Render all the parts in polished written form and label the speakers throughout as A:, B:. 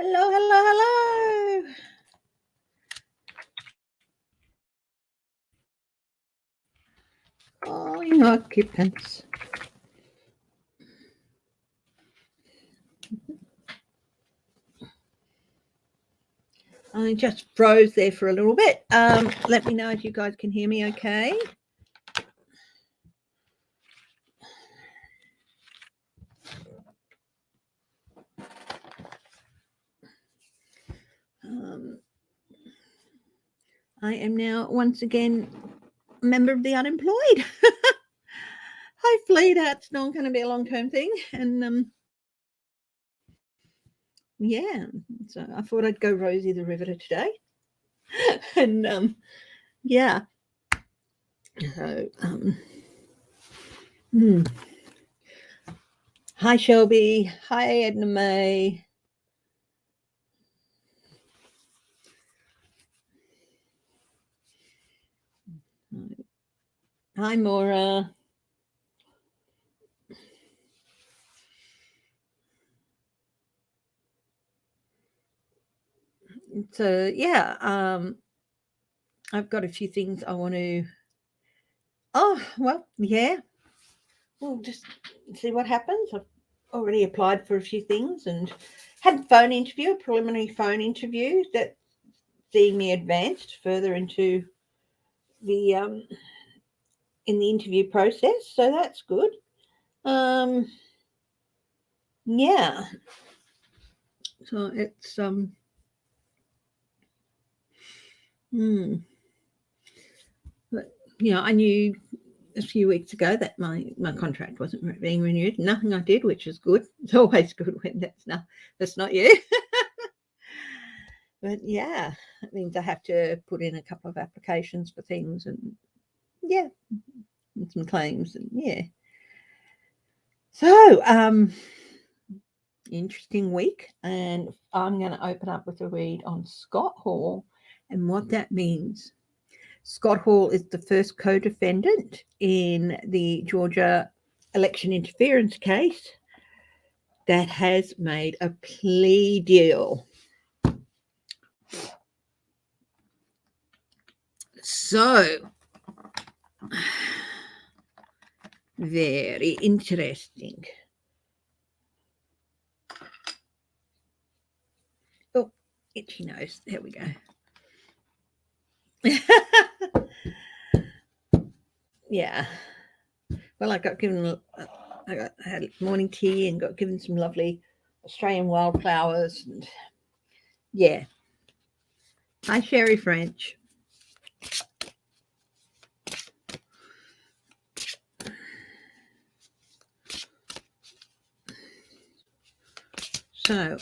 A: Hello, hello, hello. Oh, occupants. I just froze there for a little bit. Let me know if you guys can hear me okay. I am now once again a member of the unemployed. Hopefully that's not going to be a long-term thing. And yeah, so I thought I'd go Rosie the Riveter today. And yeah. So hi Shelby. Hi Edna May. Hi Maura. So yeah, I've got a few things I want to. Oh well, yeah. We'll just see what happens. I've already applied for a few things and had a phone interview, a preliminary phone interview that seeing me advanced further into the in the interview process. So that's good. Yeah. So it's but I knew a few weeks ago that my contract wasn't being renewed. Nothing I did, which is good. It's always good when that's not you. But yeah, it means I have to put in a couple of applications for things and yeah, and some claims and yeah. So interesting week, and I'm going to open up with a read on Scott Hall and what that means. Scott Hall is the first co-defendant in the Georgia election interference case that has made a plea deal. So, very interesting. Oh, itchy nose. There we go. Yeah. Well, I had morning tea and got given some lovely Australian wildflowers. And yeah. Hi, Sherry French. So,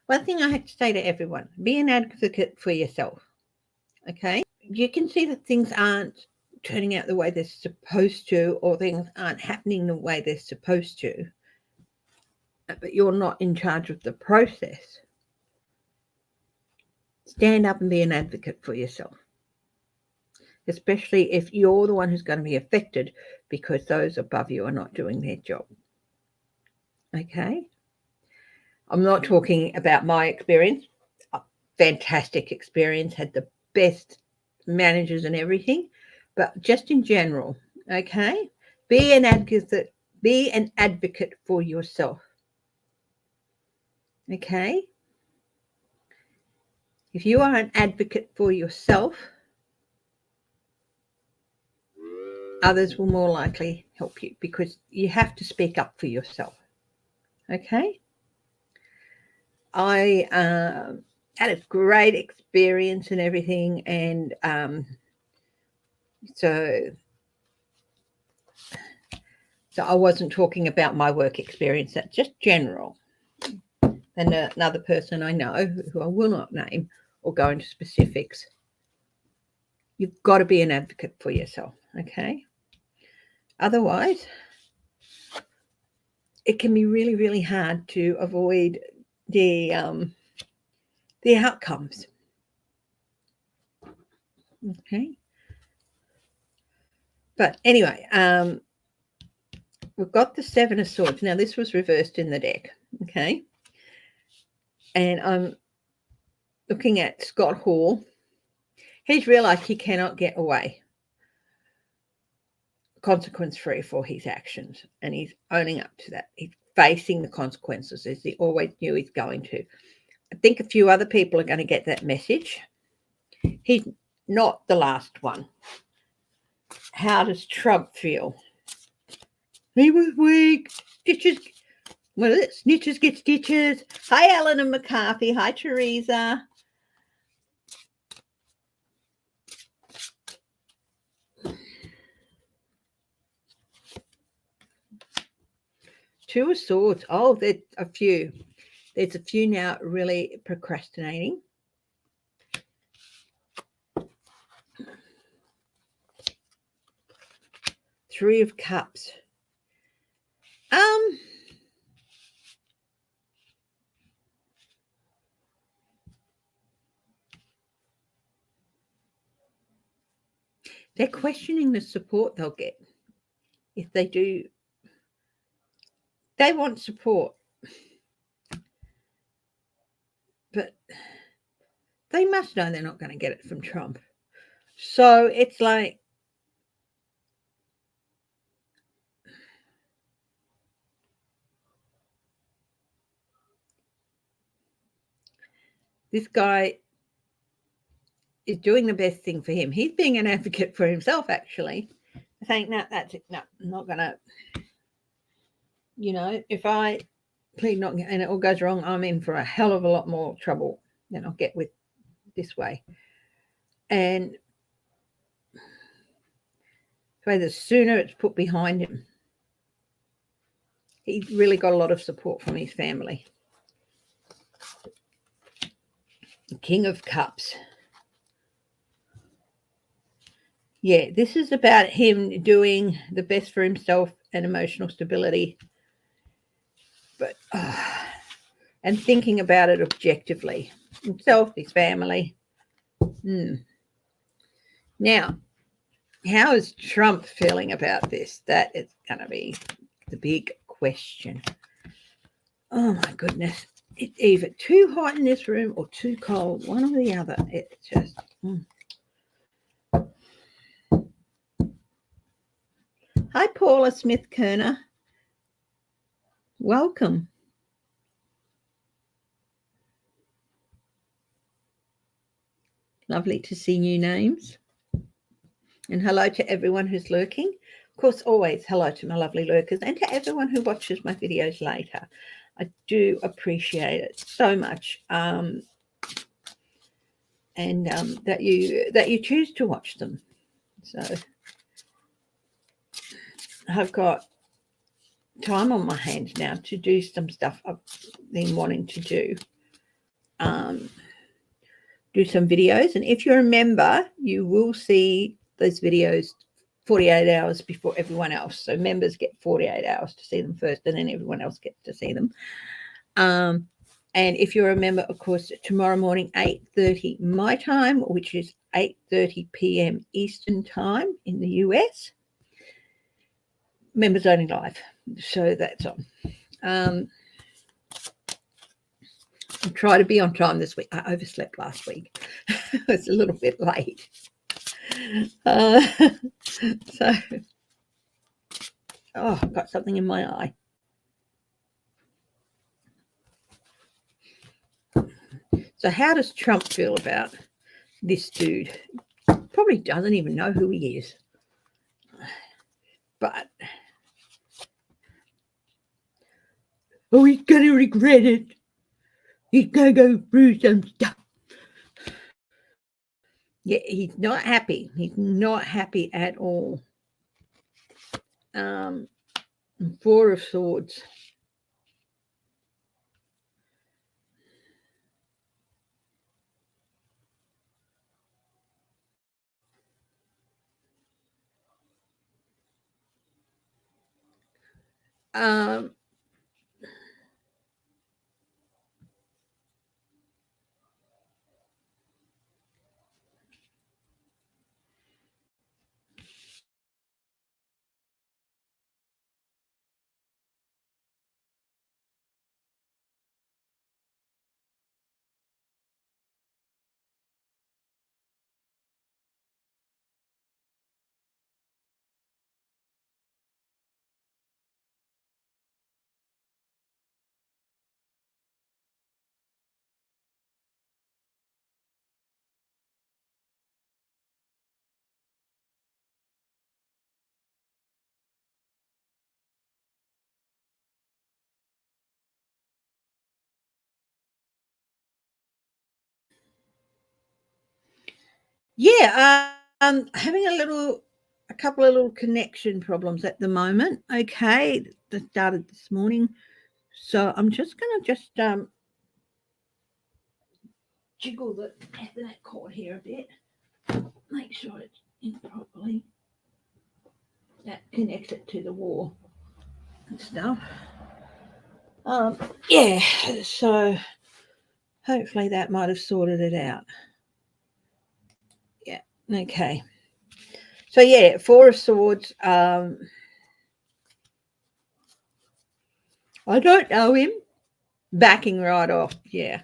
A: one thing I have to say to everyone, be an advocate for yourself, okay? You can see that things aren't turning out the way they're supposed to, or things aren't happening the way they're supposed to, but you're not in charge of the process. Stand up and be an advocate for yourself, especially if you're the one who's going to be affected because those above you are not doing their job. Okay? I'm not talking about my experience. A fantastic experience, had the best managers and everything, but just in general, okay? Be an advocate for yourself. Okay? If you are an advocate for yourself, others will more likely help you because you have to speak up for yourself. Okay? I had a great experience and everything, and so I wasn't talking about my work experience. That's just general. And another person I know, who I will not name or go into specifics, you've got to be an advocate for yourself, okay? Otherwise, it can be really, really hard to avoid the outcomes. Okay. But anyway, we've got the Seven of Swords. Now, this was reversed in the deck. Okay. And I'm looking at Scott Hall. He's realized he cannot get away consequence free for his actions, and he's owning up to that. He's facing the consequences as he always knew he's going to. I think a few other people are going to get that message. He's not the last one. How does Trump feel? He was weak. Stitches. What is it? Snitches get stitches. Hi, Ellen and McCarthy. Hi, Teresa. Two of Swords. Oh, there's a few. There's a few now really procrastinating. Three of Cups. They're questioning the support they'll get if they do. They want support, but they must know they're not going to get it from Trump. So it's like, this guy is doing the best thing for him. He's being an advocate for himself, actually. Saying, no, that's it. No, I'm not going to, if I plead not and it all goes wrong, I'm in for a hell of a lot more trouble than I'll get with this way. And so the sooner it's put behind him, he's really got a lot of support from his family. The King of Cups. Yeah, this is about him doing the best for himself and emotional stability, but and thinking about it objectively, himself, his family. Now, how is Trump feeling about this? That is going to be the big question. Oh my goodness. It's either too hot in this room or too cold, one or the other. It's just... Hi, Paula Smith-Kerner. Welcome. Lovely to see new names. And hello to everyone who's lurking. Of course, always hello to my lovely lurkers and to everyone who watches my videos later. I do appreciate it so much. And that you choose to watch them. So I've got time on my hands now to do some stuff I've been wanting to do. Do some videos, and if you're a member, you will see those videos 48 hours before everyone else. So members get 48 hours to see them first, and then everyone else gets to see them. And if you're a member, of course, tomorrow morning, 8:30 my time, which is 8:30 p.m. Eastern time in the US. Members only live. So that's on. I try to be on time this week. I overslept last week. I was a little bit late. So, I've got something in my eye. So how does Trump feel about this dude? Probably doesn't even know who he is. But, he's going to regret it. He's going to go through some stuff. Yeah, he's not happy. He's not happy at all. Four of Swords. Yeah, having a couple of little connection problems at the moment. Okay, that started this morning, so I'm just gonna jiggle the Ethernet cord here a bit, make sure it's in properly. That connects it to the wall and stuff. Um, yeah, so hopefully that might have sorted it out. Yeah, okay. So yeah, Four of Swords. I don't know him. Backing right off. Yeah.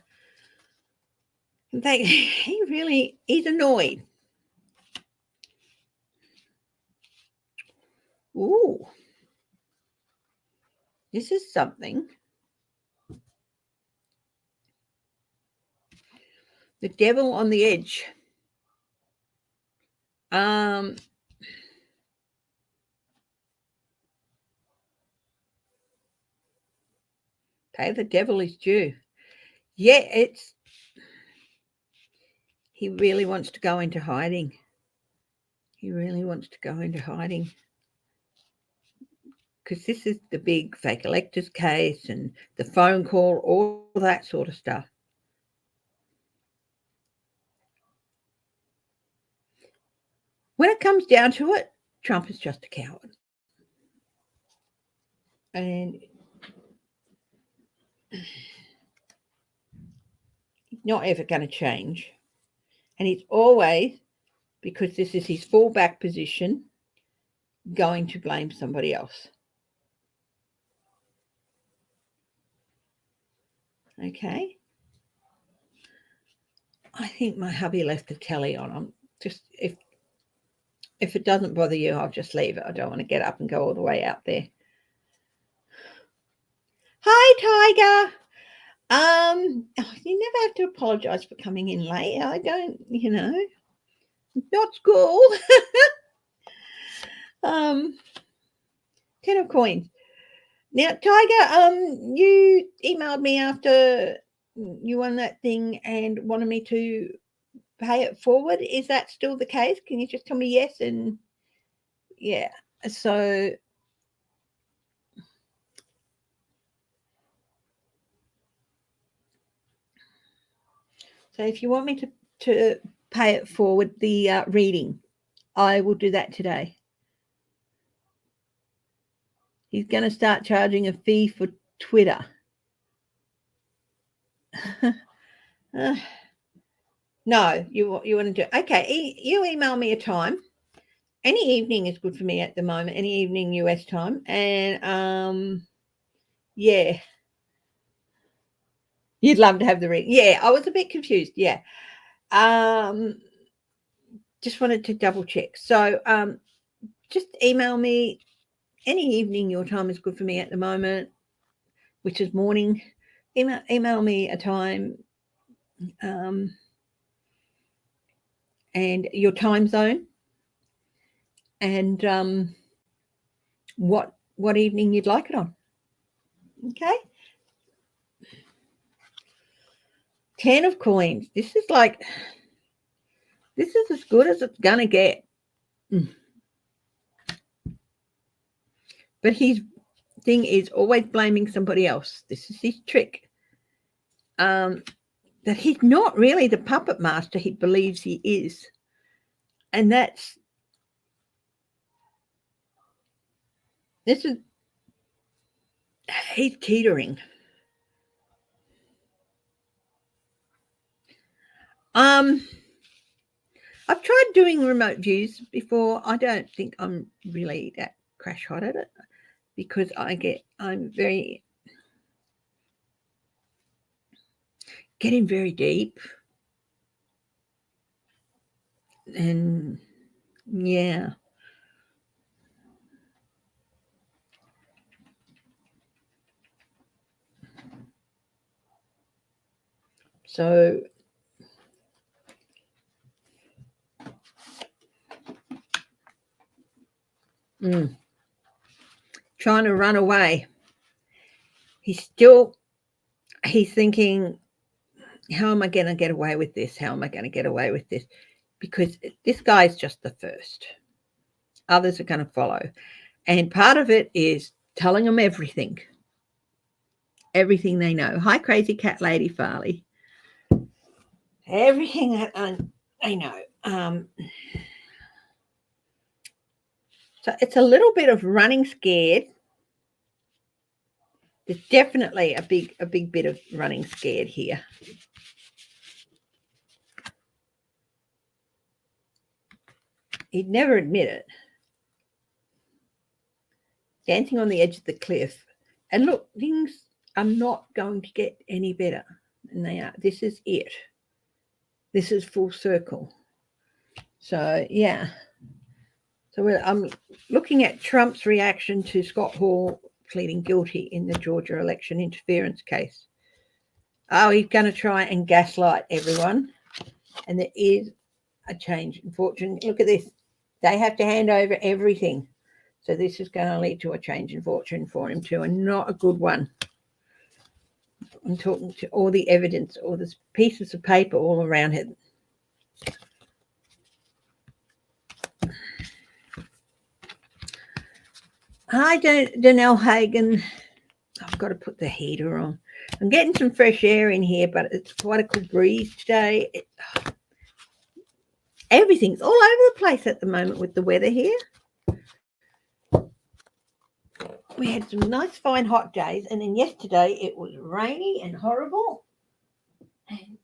A: In fact, he's annoyed. Ooh, this is something. The Devil on the Edge. Um, Pay the devil his due. Yeah, he really wants to go into hiding. He really wants to go into hiding. Because this is the big fake electors case and the phone call, all that sort of stuff. When it comes down to it, Trump is just a coward. And he's not ever going to change. And he's always, because this is his fallback position, going to blame somebody else. Okay. I think my hubby left the telly on. I'm just if it doesn't bother you, I'll just leave it. I don't want to get up and go all the way out there. Hi, Tiger. You never have to apologise for coming in late. I don't, not school. 10 of coins. Now, Tiger, you emailed me after you won that thing and wanted me to pay it forward. Is that still the case? Can you just tell me yes? And yeah, so if you want me to pay it forward, the reading, I will do that today. He's going to start charging a fee for Twitter. No, you want to do okay. You email me a time. Any evening is good for me at the moment. Any evening US time, and yeah, you'd love to have the reading. Yeah, I was a bit confused. Yeah, just wanted to double check. So just email me. Any evening your time is good for me at the moment, which is morning. Email me a time. And your time zone, and what evening you'd like it on. Okay. 10 of coins. This is as good as it's gonna get. But his thing is always blaming somebody else. This is his trick. That he's not really the puppet master he believes he is. And he's teetering. I've tried doing remote views before. I don't think I'm really that crash hot at it because I'm getting very deep. And yeah. So trying to run away. He's thinking, how am I going to get away with this? How am I going to get away with this? because this guy is just the first. Others are going to follow. And part of it is telling them everything they know. Hi, Crazy Cat Lady Farley. Everything that I know. So it's a little bit of running scared. There's definitely a big bit of running scared here. He'd never admit it. Dancing on the edge of the cliff. And look, things are not going to get any better than they are. This is it. This is full circle. So, yeah. So I'm looking at Trump's reaction to Scott Hall pleading guilty in the Georgia election interference case. Oh, he's going to try and gaslight everyone. And there is a change in fortune. Look at this. They have to hand over everything. So this is going to lead to a change in fortune for him too, and not a good one. I'm talking to all the evidence, all the pieces of paper all around it. Hi, Danelle Hagen. I've got to put the heater on. I'm getting some fresh air in here, but it's quite a cool breeze today. Everything's all over the place at the moment with the weather here. We had some nice, fine, hot days, and then yesterday it was rainy and horrible. And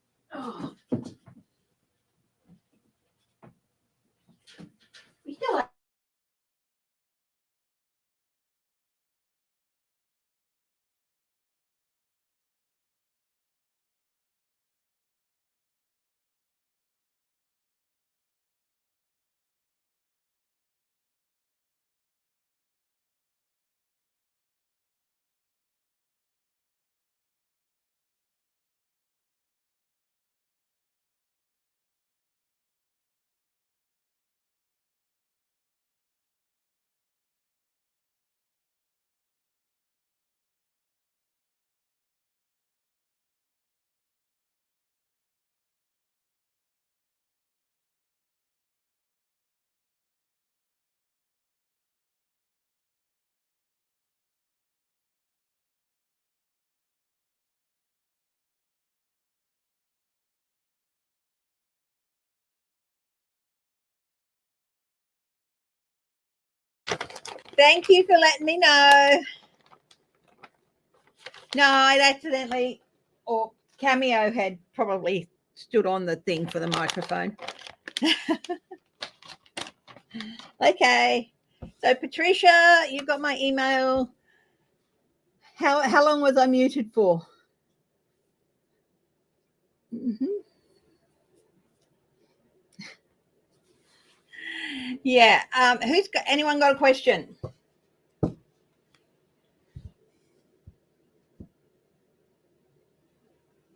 A: we still have. Thank you for letting me know. No, I accidentally, or Cameo had probably stood on the thing for the microphone. Okay. So, Patricia, you got my email. How long was I muted for? Mm-hmm. Yeah. Anyone got a question?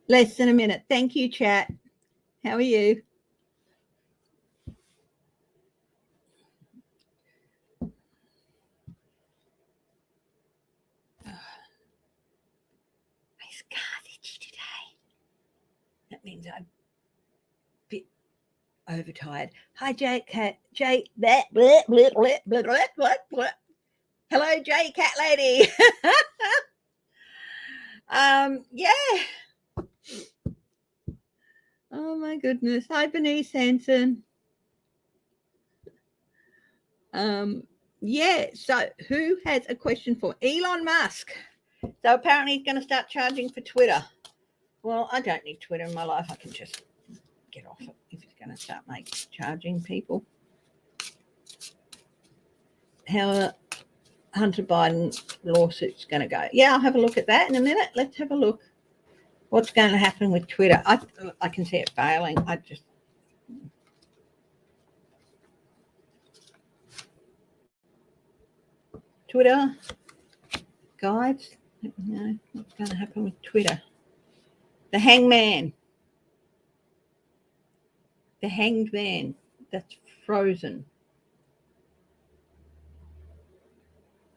A: Less than a minute. Thank you, chat. How are you? My scar's itchy today. That means I'm a bit overtired. Hi, Jay. Jay. Bleh, bleh, bleh, bleh, bleh, bleh, bleh, bleh. Hello, Jay, cat lady. Yeah. Oh my goodness. Hi, Bernice Hanson. Yeah. So, who has a question for Elon Musk? So apparently he's going to start charging for Twitter. Well, I don't need Twitter in my life. I can just get off it if he's going to start charging people. How Hunter Biden lawsuit's going to go? Yeah, I'll have a look at that in a minute. Let's have a look. What's going to happen with Twitter? I can see it failing. Twitter guides. Let me know what's going to happen with Twitter. The hangman. The hanged man. That's frozen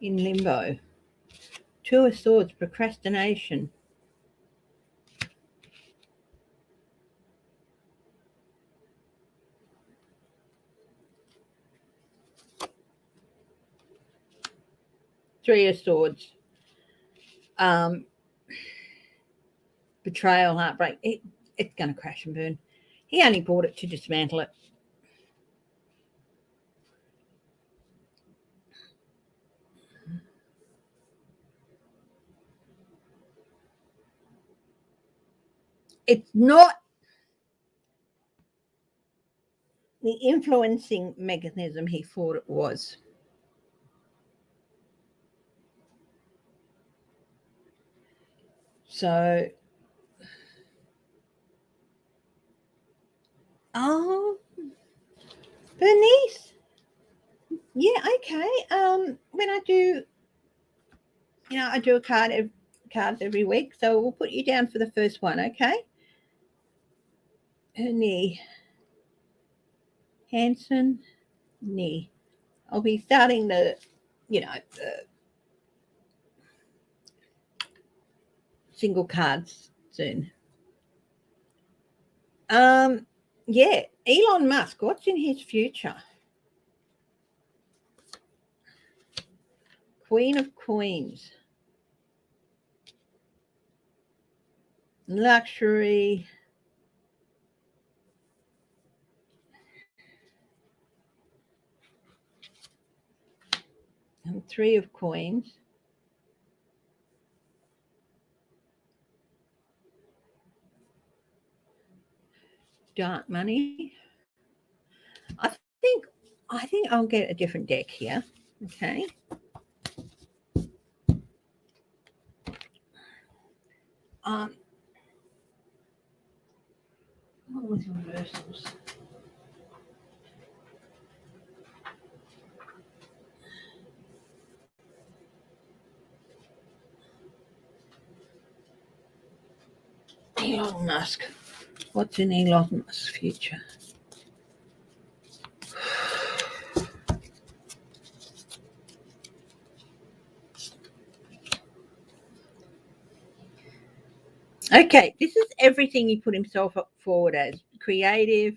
A: in limbo. Two of Swords, procrastination. Three of Swords. Betrayal, heartbreak. It's going to crash and burn. He only bought it to dismantle it. It's not the influencing mechanism he thought it was. So, oh, Bernice, yeah, okay. When I do, I do a cards every week, so we'll put you down for the first one, okay? Knee, Hanson, knee. I'll be starting the single cards soon. Yeah, Elon Musk, what's in his future? Queen of Queens. Luxury. And Three of Coins. Dark money. I think I'll get a different deck here. Okay. What was reversals? Elon Musk. What's in Elon Musk's future? Okay, this is everything he put himself up forward as: creative,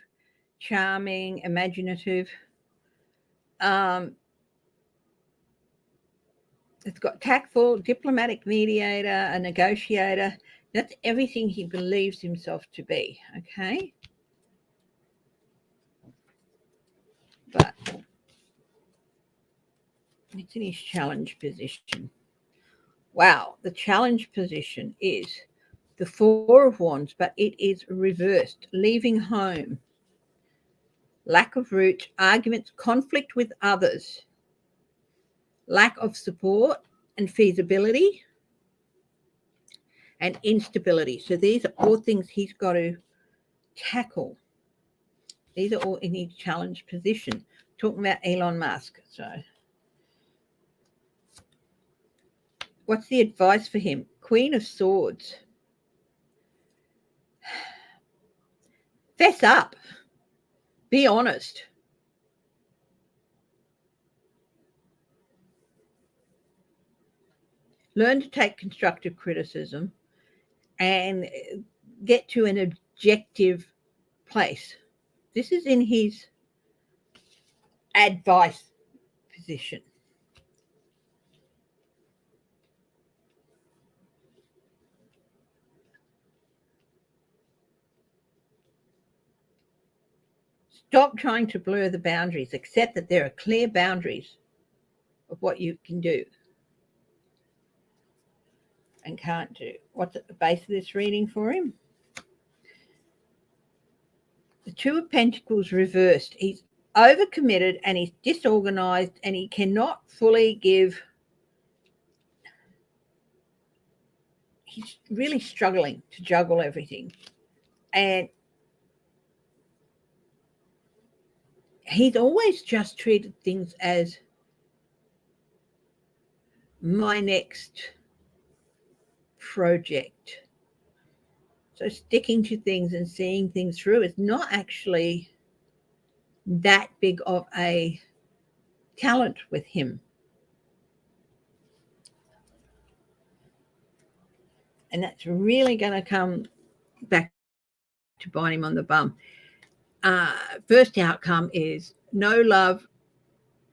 A: charming, imaginative. It's got tactful, diplomatic mediator, a negotiator. That's everything he believes himself to be, okay? But it's in his challenge position. Wow, the challenge position is the Four of Wands, but it is reversed. Leaving home, lack of root, arguments, conflict with others, lack of support and feasibility, and instability. So these are all things he's got to tackle. These are all in his challenge position. Talking about Elon Musk. So what's the advice for him? Queen of Swords. Fess up. Be honest. Learn to take constructive criticism and get to an objective place. This is in his advice position. Stop trying to blur the boundaries. Accept that there are clear boundaries of what you can do and can't do. What's at the base of this reading for him? The Two of Pentacles reversed. He's overcommitted and he's disorganized and he cannot fully give. He's really struggling to juggle everything. And he's always just treated things as my next project. So sticking to things and seeing things through is not actually that big of a talent with him. And that's really going to come back to bite him on the bum. First outcome is no love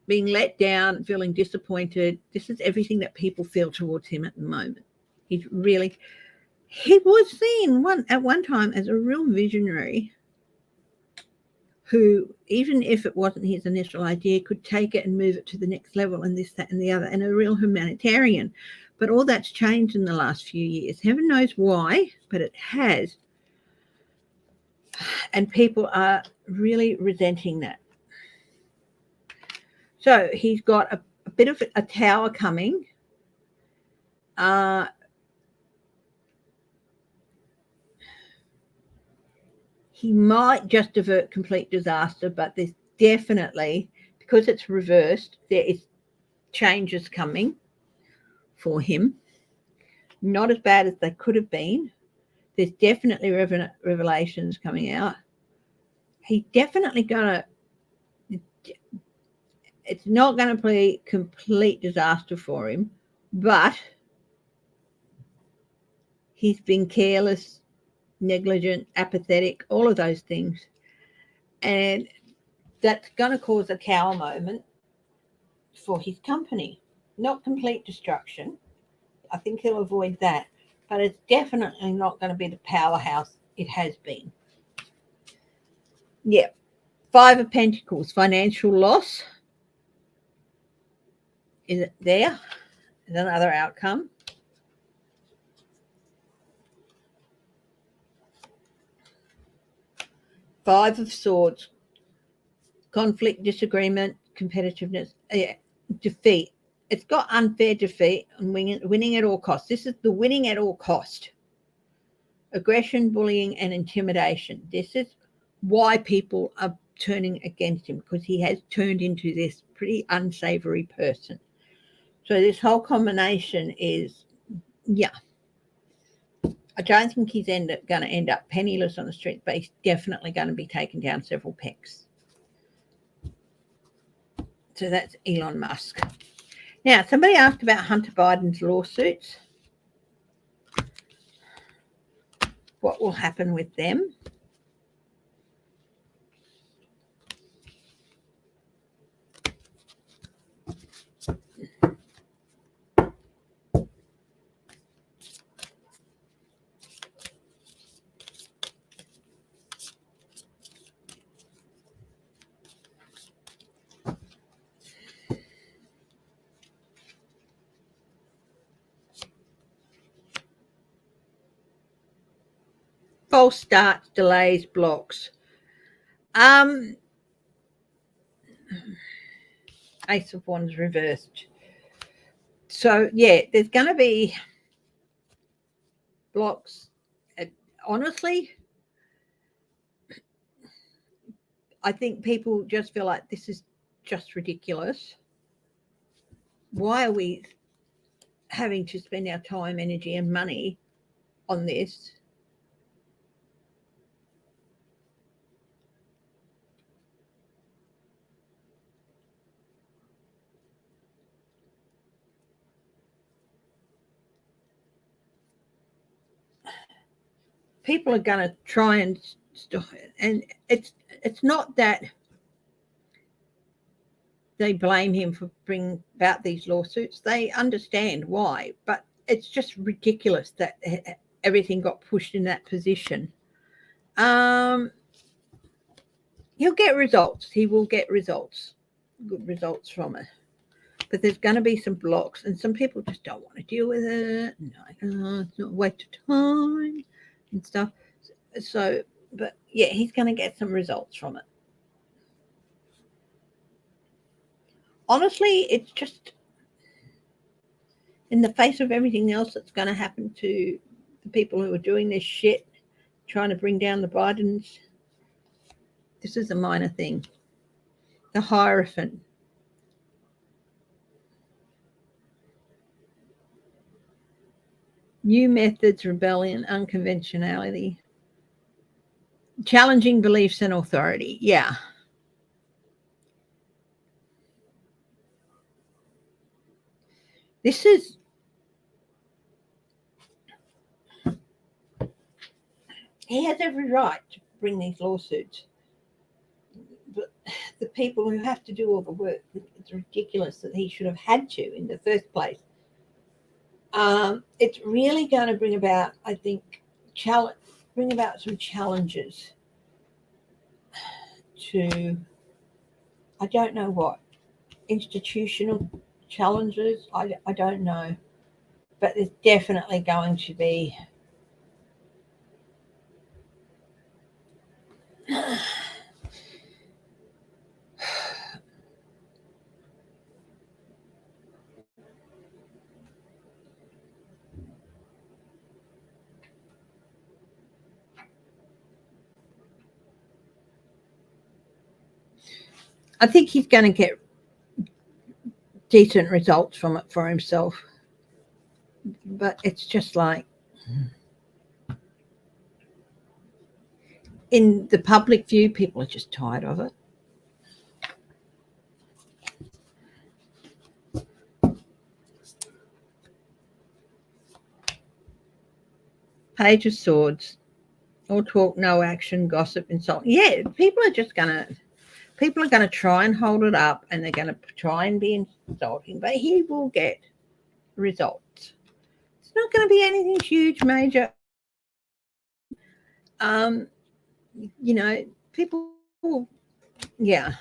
A: being let down, feeling disappointed. This is everything that people feel towards him at the moment. He was seen at one time as a real visionary who, even if it wasn't his initial idea, could take it and move it to the next level and this, that, and the other, and a real humanitarian. But all that's changed in the last few years. Heaven knows why, but it has. And people are really resenting that. So he's got a bit of a tower coming. He might just avert complete disaster, but there's definitely, because it's reversed, there is changes coming for him. Not as bad as they could have been. There's definitely revelations coming out. He's definitely going to, it's not going to be complete disaster for him, but he's been careless, negligent, apathetic, all of those things. And that's going to cause a tower moment for his company. Not complete destruction. I think he'll avoid that. But it's definitely not going to be the powerhouse it has been. Yeah. 5 of Pentacles, financial loss. Is it there? Is another outcome. Five of Swords, conflict, disagreement, competitiveness, defeat. It's got unfair defeat and winning at all costs. This is the winning at all cost. Aggression, bullying, and intimidation. This is why people are turning against him, because he has turned into this pretty unsavory person. So this whole combination is, yeah. I don't think he's going to end up penniless on the street, but he's definitely going to be taken down several pegs. So that's Elon Musk. Now, somebody asked about Hunter Biden's lawsuits. What will happen with them? False starts, delays, blocks. Ace of Wands reversed. So, yeah, there's going to be blocks. Honestly, I think people just feel like this is just ridiculous. Why are we having to spend our time, energy, and money on this? People are going to try and stop it. And it's not that they blame him for bringing about these lawsuits. They understand why, but it's just ridiculous that everything got pushed in that position. He'll get results. He will get results, good results from it. But there's going to be some blocks, and some people just don't want to deal with it. No, it's not a waste of time and stuff. So, but yeah, he's going to get some results from it. Honestly, it's just in the face of everything else that's going to happen to the people who are doing this shit, trying to bring down the Bidens. This is a minor thing. The Hierophant. New methods, rebellion, unconventionality. Challenging beliefs and authority. Yeah. This is, he has every right to bring these lawsuits. the people who have to do all the work, it's ridiculous that he should have had to in the first place. It's really going to bring about, I think, bring about some challenges to, I don't know what, institutional challenges. I don't know, but there's definitely going to be I think he's going to get decent results from it for himself. But it's just like, in the public view, people are just tired of it. Page of Swords. All talk, no action, gossip, insult. Yeah, people are going to try and hold it up, and they're going to try and be insulting, but he will get results. It's not going to be anything huge, major. People, yeah.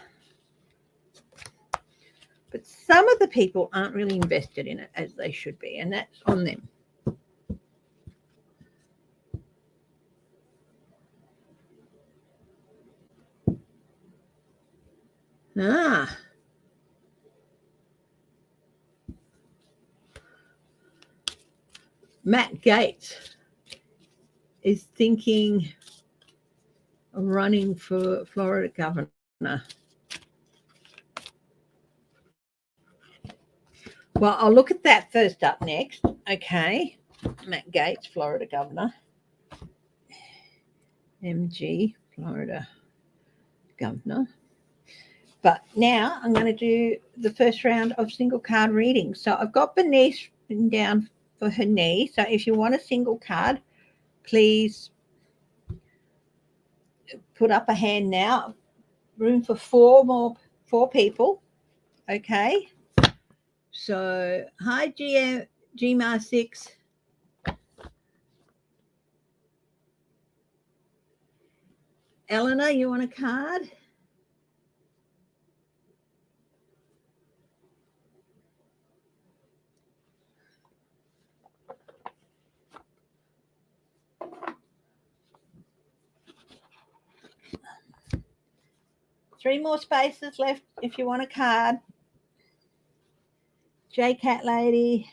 A: But some of the people aren't really invested in it as they should be, and that's on them. Matt Gaetz is thinking of running for Florida governor. Well, I'll look at that first up next. Okay. Matt Gaetz, Florida governor. MG, Florida governor. But now I'm going to do the first round of single card readings. So I've got Bernice written down for her knee. So if you want a single card, please put up a hand now. Room for four people. Okay. So hi GMR6. Eleanor, you want a card? Three more spaces left if you want a card. J Cat Lady.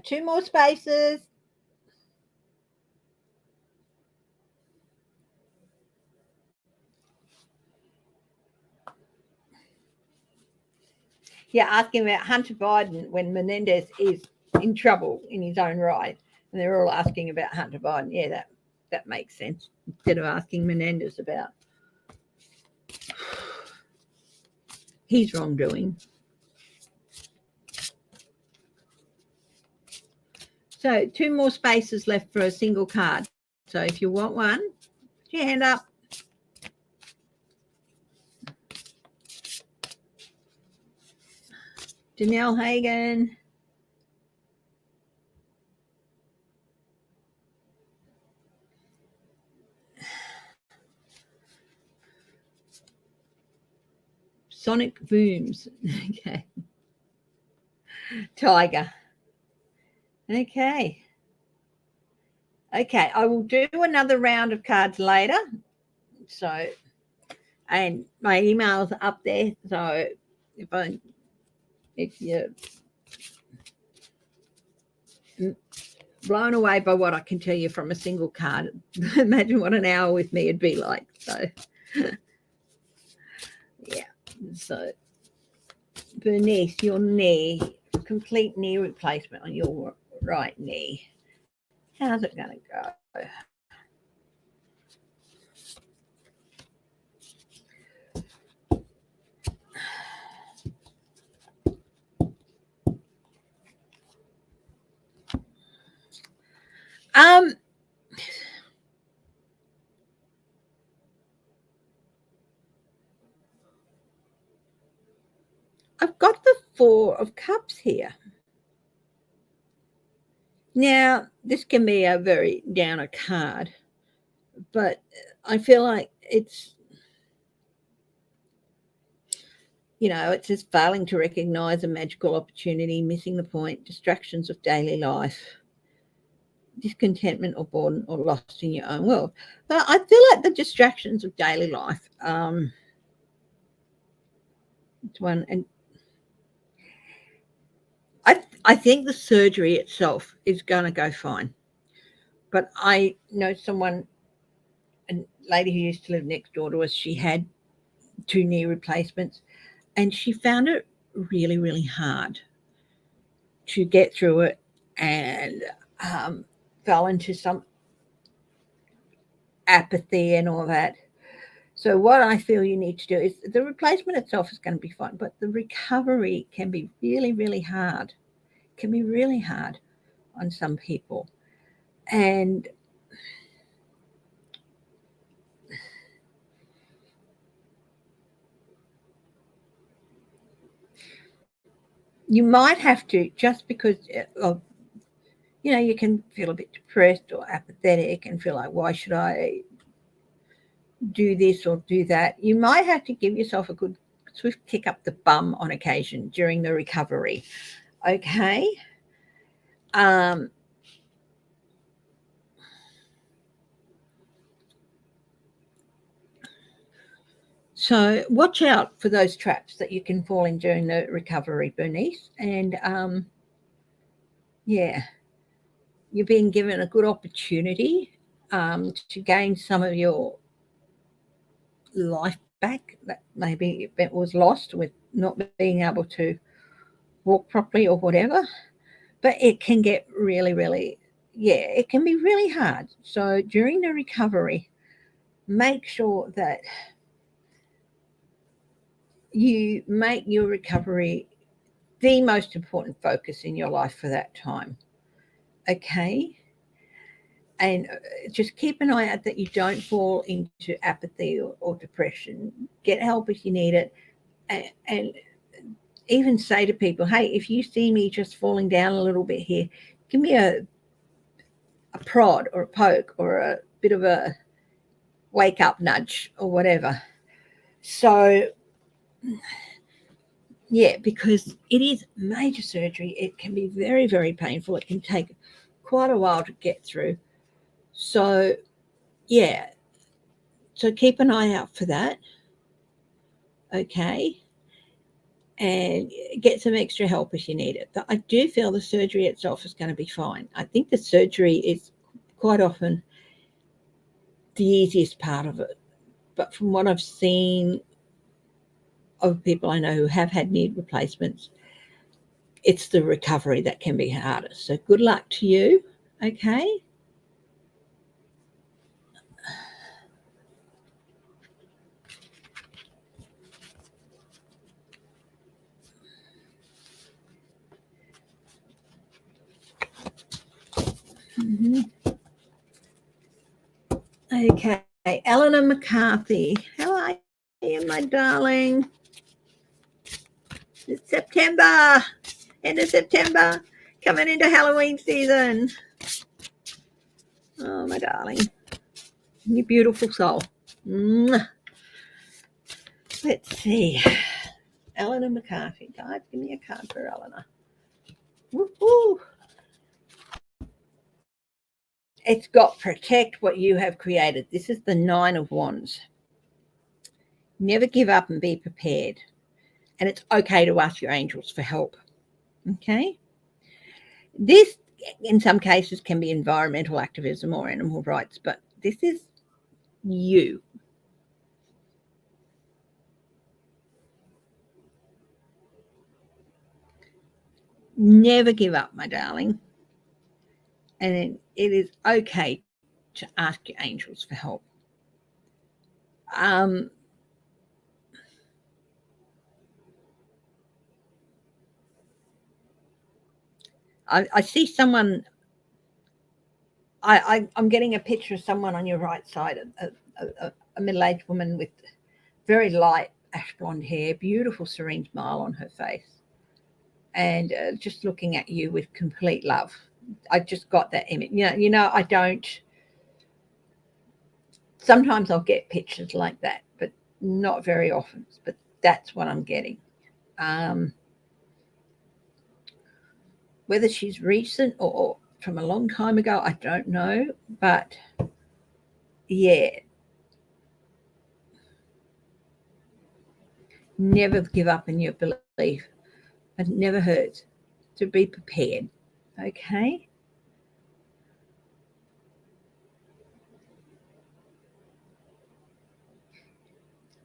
A: Two more spaces. Yeah, asking about Hunter Biden when Menendez is in trouble in his own right. And they're all asking about Hunter Biden. Yeah, that makes sense. Instead of asking Menendez about his wrongdoing. So 2 more spaces left for a single card. So if you want one, put your hand up. Janelle Hagan. Sonic Booms. Okay. Tiger. Okay. Okay, I will do another round of cards later. So, and my email's up there. So if you're blown away by what I can tell you from a single card, imagine what an hour with me would be like. So, yeah. So, Bernice, your knee, complete knee replacement on your right knee. How's it going to go? I've got the Four of Cups here. Now, this can be a very downer card, but I feel like it's, it's just failing to recognize a magical opportunity, missing the point, distractions of daily life, discontentment or boredom or lost in your own world. But I feel like the distractions of daily life, it's one, and I think the surgery itself is going to go fine. But I know someone, a lady who used to live next door to us, she had 2 knee replacements, and she found it really, really hard to get through it, and fell into some apathy and all that. So what I feel you need to do is, the replacement itself is going to be fine, but the recovery can be really, really hard. Can be really hard on some people. And you might have to, just because of, you can feel a bit depressed or apathetic and feel like, why should I do this or do that? You might have to give yourself a good swift kick up the bum on occasion during the recovery. Okay. So watch out for those traps that you can fall in during the recovery, Bernice. And yeah, you're being given a good opportunity to gain some of your life back that maybe it was lost with not being able to walk properly or whatever. But it can get really, really, it can be really hard. So during the recovery, make sure that you make your recovery the most important focus in your life for that time. Okay. And just keep an eye out that you don't fall into apathy or depression. Get help if you need it. And even say to people, hey, if you see me just falling down a little bit here, give me a prod or a poke or a bit of a wake up nudge or whatever. So, yeah, because it is major surgery. It can be very, very painful. It can take quite a while to get through. So, yeah. So keep an eye out for that. Okay. And get some extra help if you need it. But I do feel the surgery itself is going to be fine. I think the surgery is quite often the easiest part of it. But from what I've seen of people I know who have had knee replacements, it's the recovery that can be hardest. So good luck to you. Okay. Mm-hmm. Okay. Eleanor McCarthy. How are you, my darling? It's September. End of September. Coming into Halloween season. Oh, my darling. You beautiful soul. Mwah. Let's see. Eleanor McCarthy. Guys, give me a card for Eleanor. Woo-hoo. It's got protect what you have created. This is the 9 of Wands. Never give up and be prepared. And it's okay to ask your angels for help. Okay? This, in some cases, can be environmental activism or animal rights, but this is you. Never give up, my darling. And it is okay to ask your angels for help. Um, I see someone. I'm getting a picture of someone on your right side, a middle-aged woman with very light ash blonde hair, beautiful serene smile on her face, and just looking at you with complete love. I just got that image. I don't. Sometimes I'll get pictures like that, but not very often. But that's what I'm getting. Um, whether she's recent or from a long time ago, I don't know. But yeah, never give up in your belief. It never hurts to be prepared. Okay?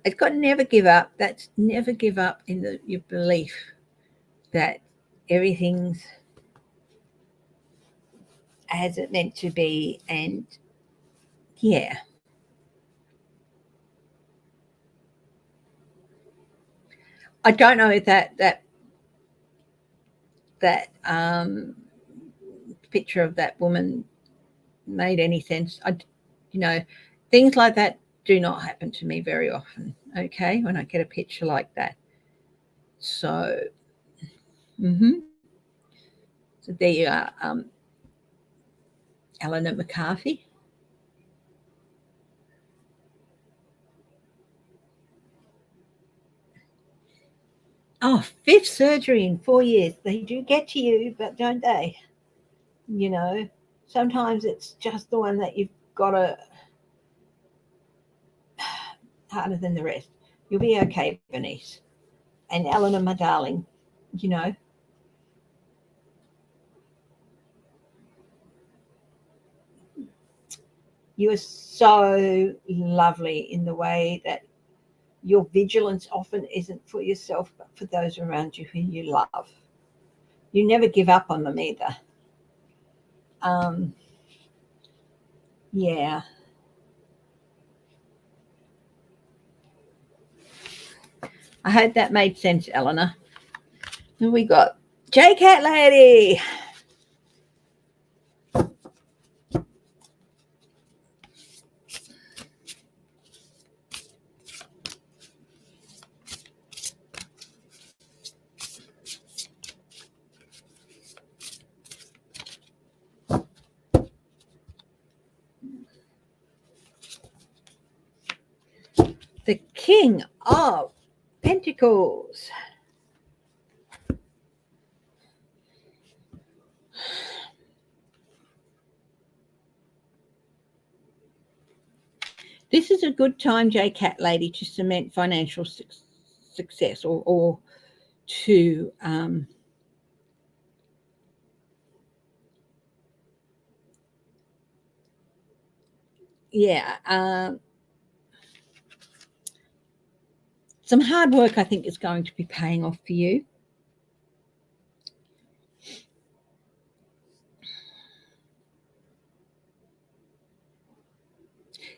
A: It's got never give up. That's never give up in your belief that everything's as it meant to be. And yeah, I don't know if that picture of that woman made any sense. You know, things like that do not happen to me very often. Okay, when I get a picture like that. So, mm-hmm. So there you are, Eleanor McCarthy. Oh, fifth surgery in 4 years. They do get to you, but don't they? You know, sometimes it's just the one that you've got to harder than the rest. You'll be okay, Bernice. And Eleanor, my darling, you know, you are so lovely in the way that your vigilance often isn't for yourself, but for those around you who you love. You never give up on them either. Um, yeah, I hope that made sense, Eleanor. And we got J Cat Lady. The King of Pentacles. This is a good time, J Cat Lady, to cement financial success or to yeah, some hard work I think is going to be paying off for you.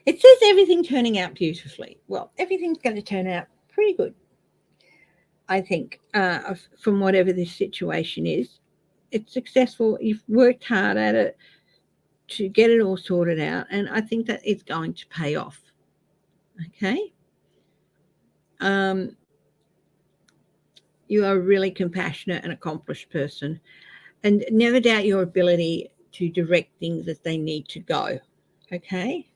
A: It says everything turning out beautifully. Well, everything's going to turn out pretty good, I think, from whatever this situation is. It's successful. You've worked hard at it to get it all sorted out, and I think that it's going to pay off. Okay. Um, you are a really compassionate and accomplished person, and never doubt your ability to direct things as they need to go. Okay.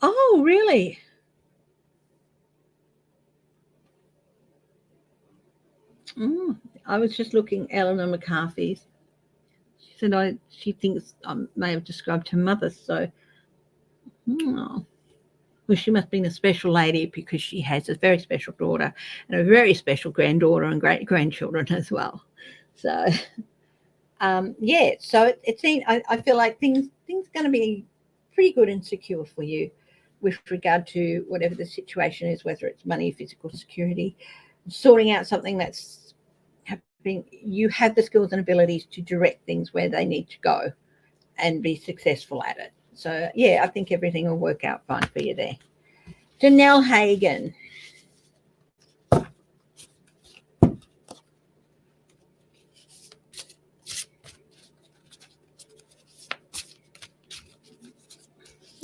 A: Oh, really? Mm, I was just looking Eleanor McCarthy's. She said she thinks I may have described her mother. So, oh, well, she must have been a special lady because she has a very special daughter and a very special granddaughter and great grandchildren as well. So, yeah. So it seems I feel like things going to be pretty good and secure for you. with regard to whatever the situation is, whether it's money, physical security, sorting out something that's happening. You have the skills and abilities to direct things where they need to go and be successful at it. So, yeah, I think everything will work out fine for you there. Janelle Hagan.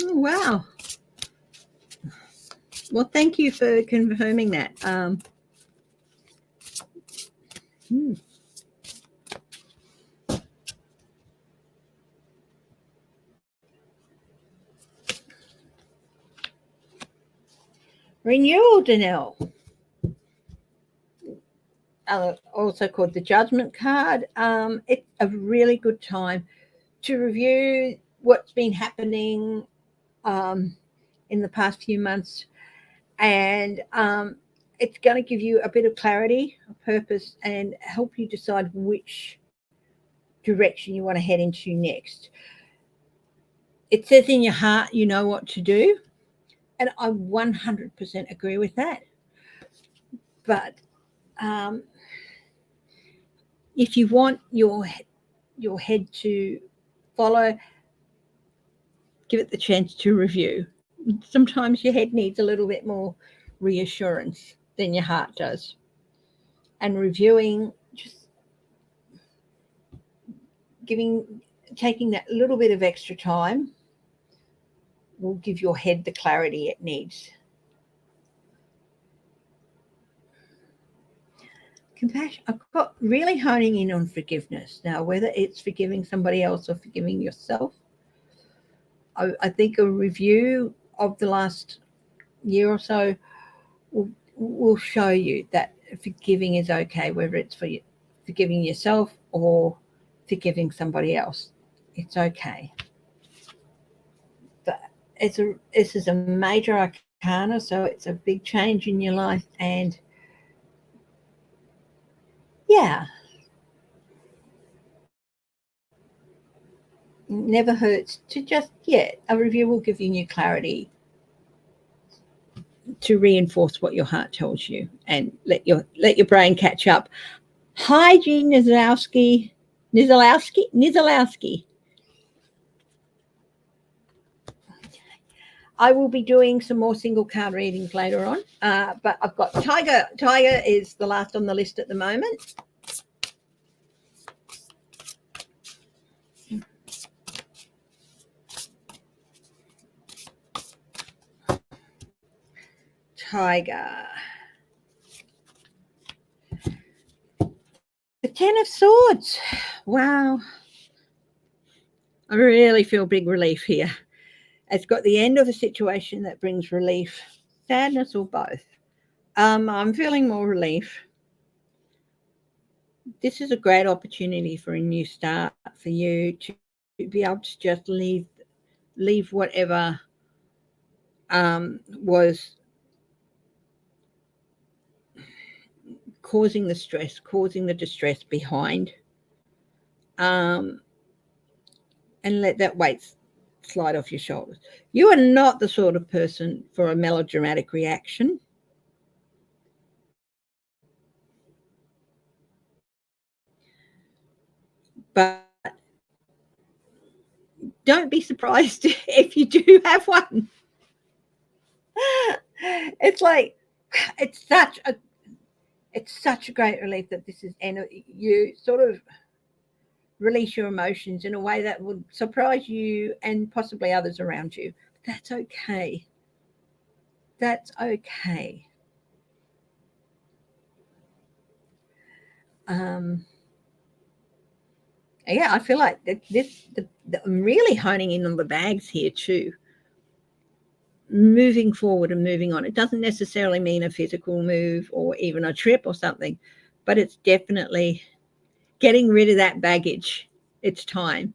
A: Oh, wow. Well, thank you for confirming that. Renewal, Danelle. Also called the Judgment card. It's a really good time to review what's been happening in the past few months, and it's going to give you a bit of clarity, a purpose, and help you decide which direction you want to head into next. It says in your heart you know what to do, and I 100% agree with that. But if you want your head to follow, give it the chance to review. Sometimes your head needs a little bit more reassurance than your heart does. And reviewing, just taking that little bit of extra time will give your head the clarity it needs. Compassion. I've got really honing in on forgiveness now, whether it's forgiving somebody else or forgiving yourself. I think a review of the last year or so will show you that forgiving is okay, whether it's for forgiving yourself or forgiving somebody else. It's okay. But this is a major arcana, so it's a big change in your life, and yeah, never hurts to just, a review will give you new clarity to reinforce what your heart tells you and let your brain catch up. Hi, Jean Nizalowski. I will be doing some more single card readings later on, but I've got Tiger. Tiger is the last on the list at the moment. Tiger. The Ten of Swords. Wow. I really feel big relief here. It's got the end of a situation that brings relief, sadness, or both. I'm feeling more relief. This is a great opportunity for a new start for you to be able to just leave whatever was causing the stress, causing the distress behind, and let that weight slide off your shoulders. You are not the sort of person for a melodramatic reaction. But don't be surprised if you do have one. It's like, it's such a great relief that this is, and you sort of release your emotions in a way that would surprise you and possibly others around you. That's okay. That's okay. Yeah, I feel like I'm really honing in on the bags here too. Moving forward and moving on. It doesn't necessarily mean a physical move or even a trip or something, but it's definitely getting rid of that baggage. It's time,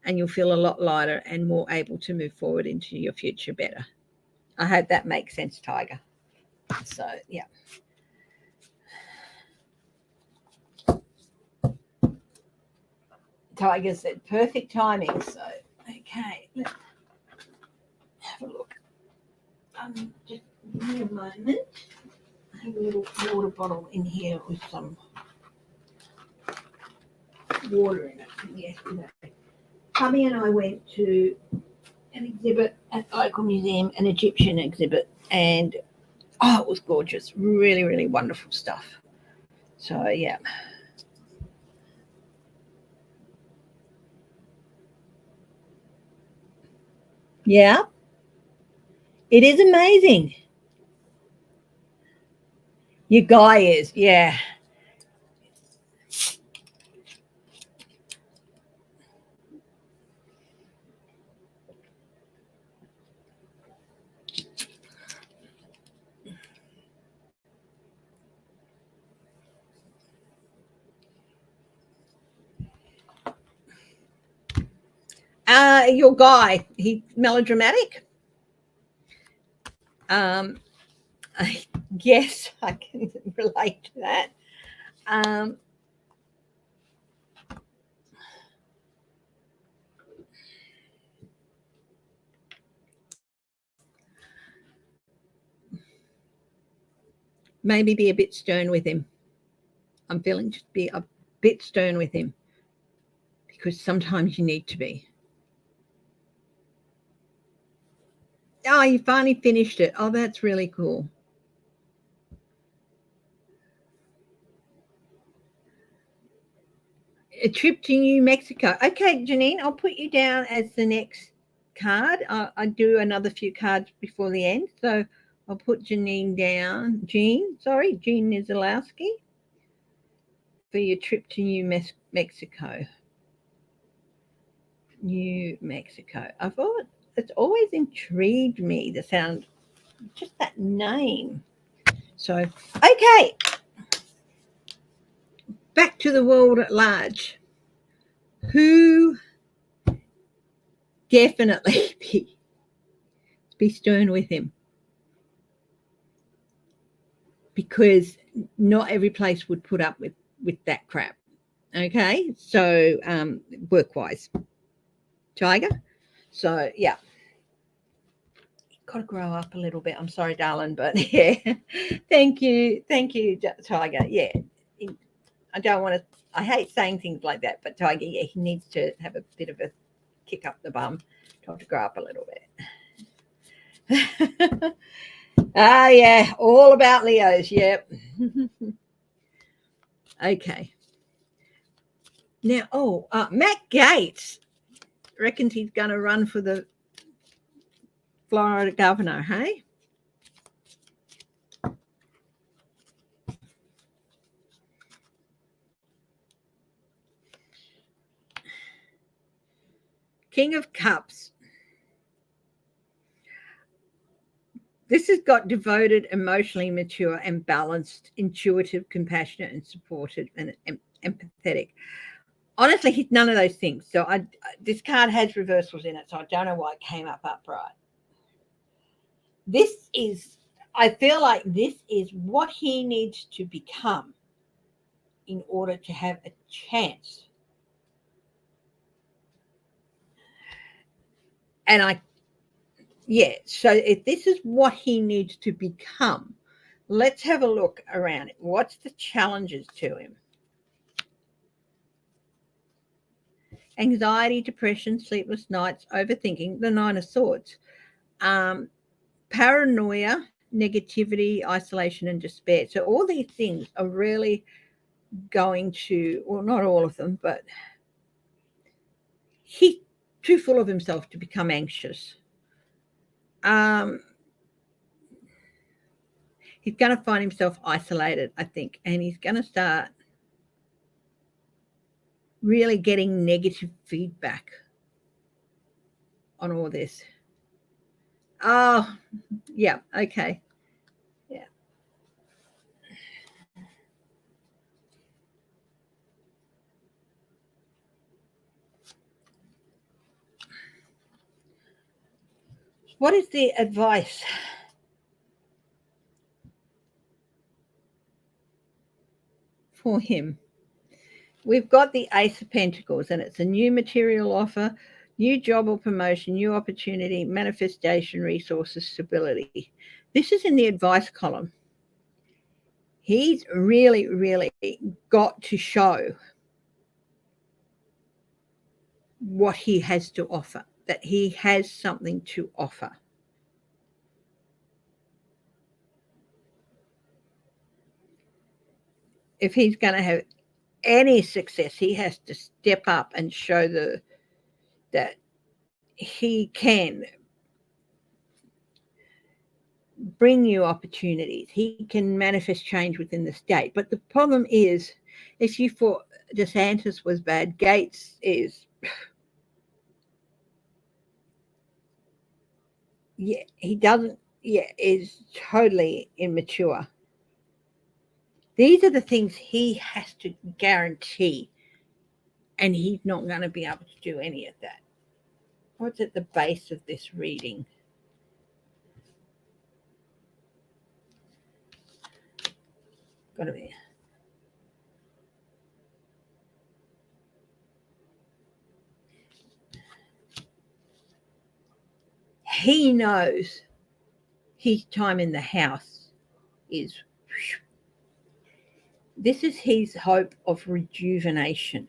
A: and you'll feel a lot lighter and more able to move forward into your future better. I hope that makes sense, Tiger. So, yeah. Tiger said perfect timing. So, okay, let's have a look. Just give me a moment. I have a little water bottle in here with some water in it from yesterday. Hubby and I went to an exhibit at the local museum, an Egyptian exhibit, and it was gorgeous. Really, really wonderful stuff. So, yeah. Yeah. It is amazing. Your guy is, yeah. Your guy, he's melodramatic. I guess I can relate to that. Maybe be a bit stern with him. I'm feeling just be a bit stern with him because sometimes you need to be. Oh, you finally finished it. Oh, that's really cool. A trip to New Mexico. Okay, Janine, I'll put you down as the next card. I do another few cards before the end. So I'll put Janine down. Jean Nizolowski for your trip to New Mexico. New Mexico. It's always intrigued me, the sound, just that name. So, okay, back to the world at large. Who definitely be stern with him? Because not every place would put up with that crap. Okay, so work wise, Tiger. So yeah, got to grow up a little bit. I'm sorry, darling, but yeah, thank you, Tiger. Yeah, I don't want to. I hate saying things like that, but Tiger, yeah, he needs to have a bit of a kick up the bum. Time to grow up a little bit. Yeah, all about Leos. Yep. Okay. Now, Matt Gaetz reckons he's going to run for the Florida governor. Hey. King of Cups. This has got devoted, emotionally mature, and balanced, intuitive, compassionate, and supportive, and empathetic. Honestly, he's none of those things. So this card has reversals in it, so I don't know why it came up upright. I feel like this is what he needs to become in order to have a chance. And so if this is what he needs to become, let's have a look around it. What's the challenges to him? Anxiety, depression, sleepless nights, overthinking, the Nine of Swords, paranoia, negativity, isolation, and despair. So all these things are really going to, well, not all of them, but he's too full of himself to become anxious. He's going to find himself isolated, I think, and he's going to start really getting negative feedback on all this. Oh, yeah, okay. Yeah. What is the advice? For him? We've got the Ace of Pentacles, and it's a new material offer. New job or promotion, new opportunity, manifestation, resources, stability. This is in the advice column. He's really, really got to show what he has to offer, that he has something to offer. If he's going to have any success, he has to step up and show that he can bring you opportunities. He can manifest change within the state. But the problem is, if you thought DeSantis was bad, Gates is, is totally immature. These are the things he has to guarantee, and he's not going to be able to do any of that. What's at the base of this reading? Got to be. He knows his time in the House is. This is his hope of rejuvenation,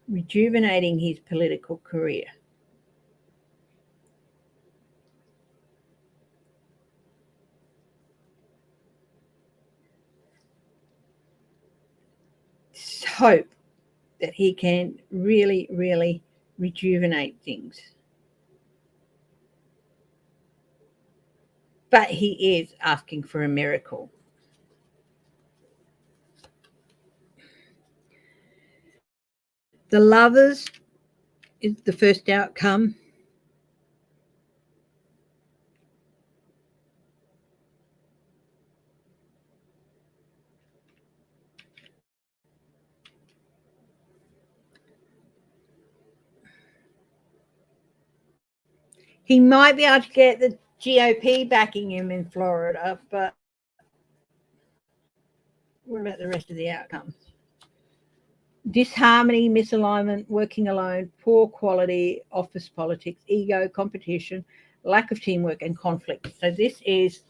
A: rejuvenating his political career. Hope that he can really, really rejuvenate things. But he is asking for a miracle. The Lovers is the first outcome. He might be able to get the GOP backing him in Florida, but what about the rest of the outcomes? Disharmony, misalignment, working alone, poor quality, office politics, ego, competition, lack of teamwork, and conflict. So this is,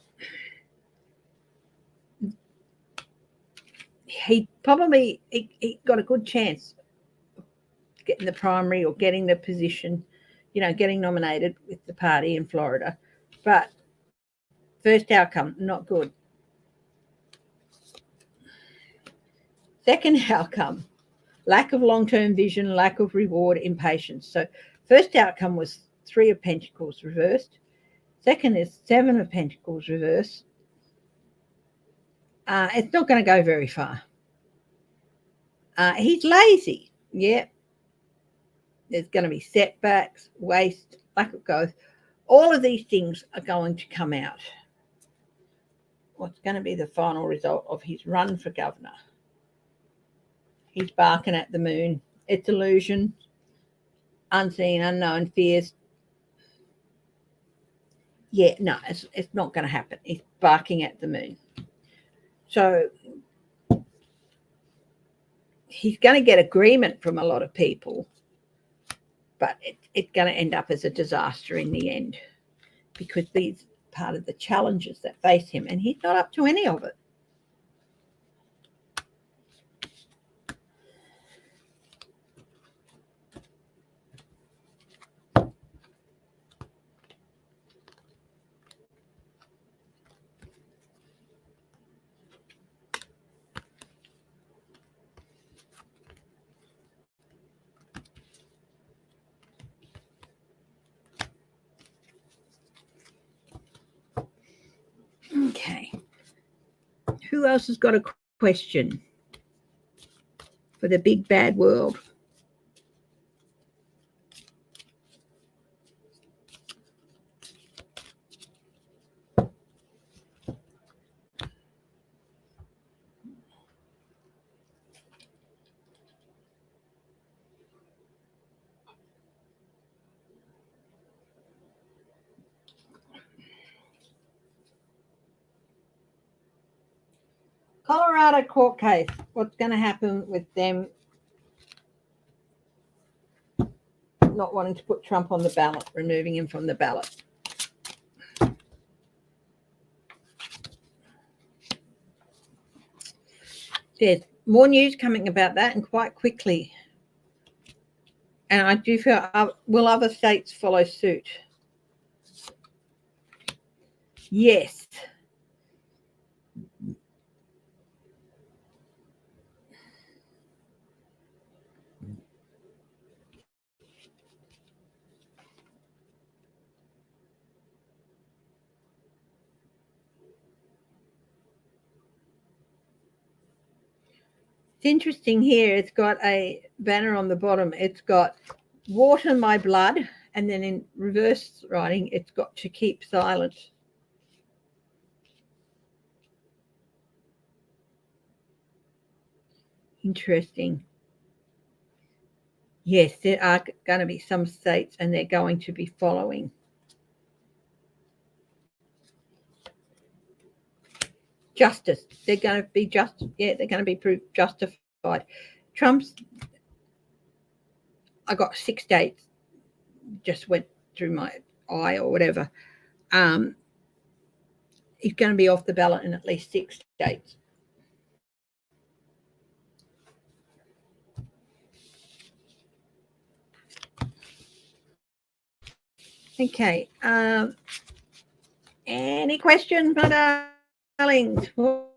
A: he probably he got a good chance of getting the primary or getting the position, getting nominated with the party in Florida. But first outcome, not good. Second outcome, lack of long-term vision, lack of reward, impatience. So first outcome was 3 of Pentacles reversed. Second is 7 of Pentacles reversed. It's not going to go very far. He's lazy. Yeah. There's going to be setbacks, waste, lack of growth. All of these things are going to come out. What's going to be the final result of his run for governor? He's barking at the moon. It's illusion, unseen, unknown fears. Yeah, no, it's not going to happen. He's barking at the moon. So he's going to get agreement from a lot of people, but it's going to end up as a disaster in the end, because these are part of the challenges that face him, and he's not up to any of it. Okay. Who else has got a question for the big bad world? Colorado court case. What's going to happen with them not wanting to put Trump on the ballot, removing him from the ballot. There's more news coming about that, and quite quickly. And I do feel, will other states follow suit? Yes. It's interesting here. It's got a banner on the bottom. It's got water my blood, and then in reverse writing, it's got to keep silent. Interesting. Yes, there are going to be some states, and they're going to be following. Justice. They're going to be just. Yeah, they're going to be proved justified. Trump's. I got 6 states. Just went through my eye or whatever. He's going to be off the ballot in at least 6 states. Okay. Any questions, my darlings? What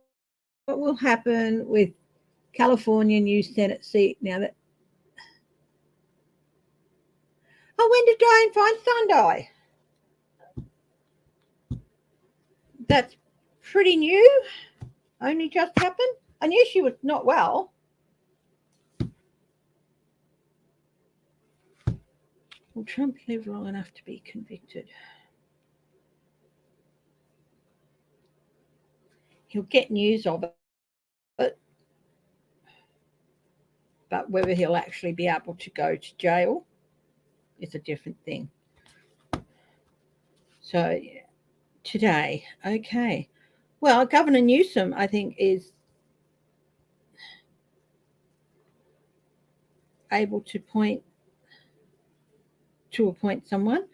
A: will happen with California new Senate seat now that? Oh, when did Dianne Feinstein die? That's pretty new. Only just happened. I knew she was not well. Will Trump live long enough to be convicted? He'll get news of it, but whether he'll actually be able to go to jail is a different thing. So today, okay. Well, Governor Newsom, I think, is able to appoint someone.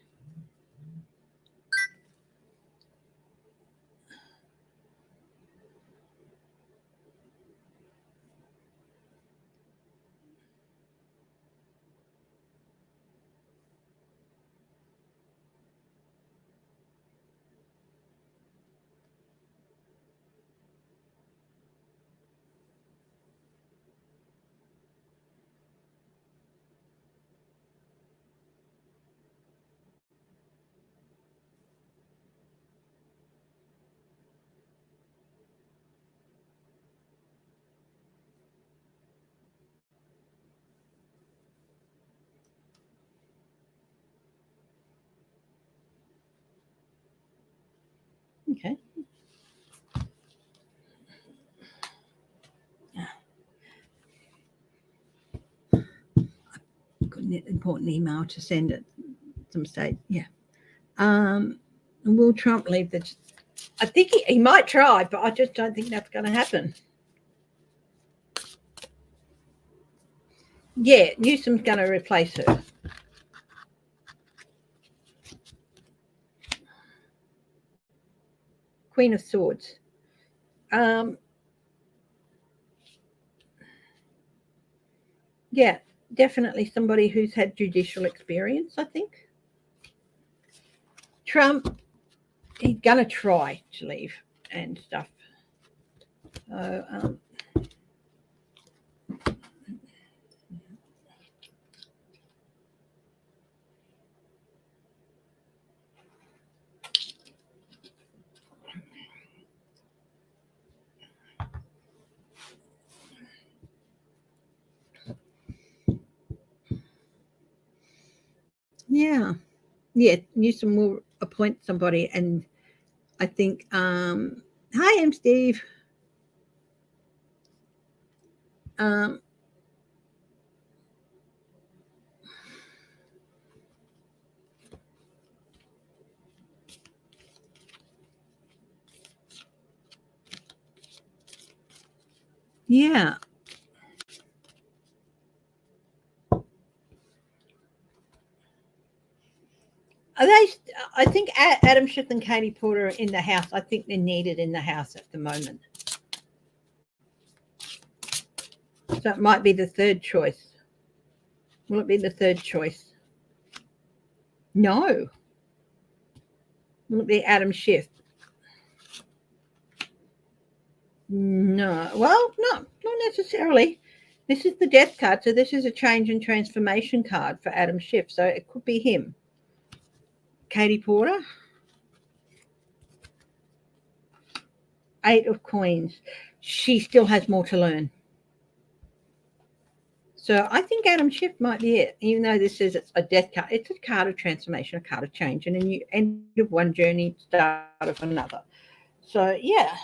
A: Okay. Got an important email to send at some stage. Yeah. Will Trump leave the? I think he might try, but I just don't think that's going to happen. Yeah, Newsom's going to replace her. Queen of Swords. Yeah, definitely somebody who's had judicial experience, I think. Trump, he's going to try to leave and stuff. So, yeah. Newsom will appoint somebody, and I think, hi, I'm Steve. Yeah. I think Adam Schiff and Katie Porter are in the house. I think they're needed in the house at the moment. So it might be the third choice. Will it be the third choice? No. Will it be Adam Schiff? No. Well, no, not necessarily. This is the death card, so this is a change and transformation card for Adam Schiff. So it could be him. Katie Porter. 8 of Coins. She still has more to learn. So I think Adam Schiff might be it, even though this is a death card. It's a card of transformation, a card of change, and a new end of one journey, start of another. So yeah.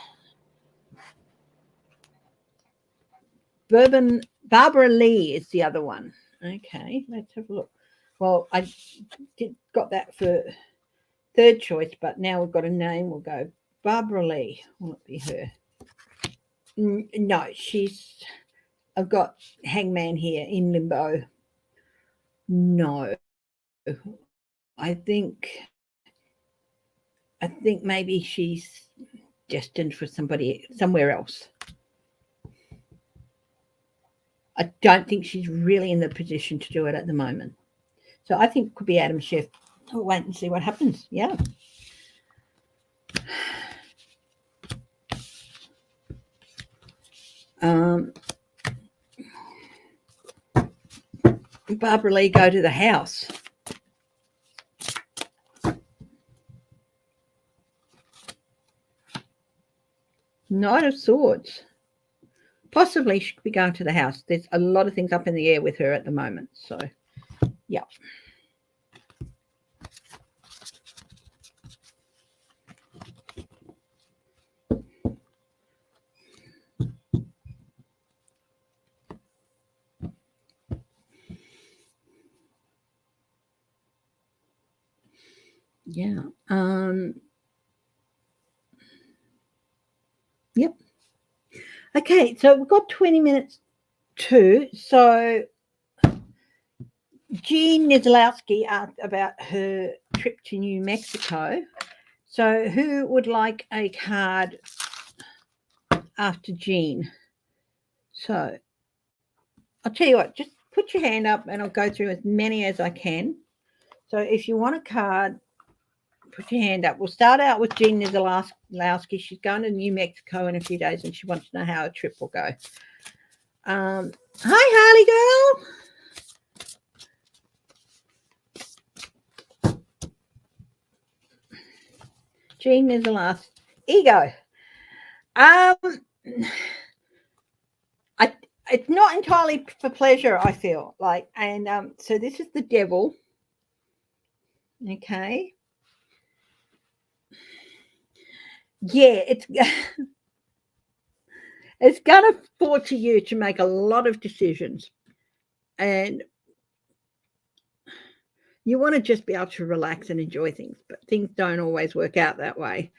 A: Barbara Lee is the other one. Okay, let's have a look. Well, I got that for third choice, but now we've got a name. We'll go Barbara Lee. Will it be her? No, I've got Hangman here in limbo. No, I think maybe she's destined for somewhere else. I don't think she's really in the position to do it at the moment. So I think it could be Adam Schiff. We'll wait and see what happens. Yeah. Barbara Lee go to the house. Knight of Swords. Possibly she could be going to the house. There's a lot of things up in the air with her at the moment. So, yeah. Yeah. Yep. Okay, so we've got 20 minutes too. So Jean Nizolowski asked about her trip to New Mexico. So who would like a card after Jean? So I'll tell you what, just put your hand up and I'll go through as many as I can. So if you want a card, put your hand up. We'll start out with Jean Nizolowski. She's going to New Mexico in a few days and she wants to know how her trip will go. Hi, Harley girl. Jean Nizolowski. Ego. It's not entirely for pleasure, I feel like. And so this is the devil. Okay. Yeah, it's going to force you to make a lot of decisions. And you want to just be able to relax and enjoy things, but things don't always work out that way.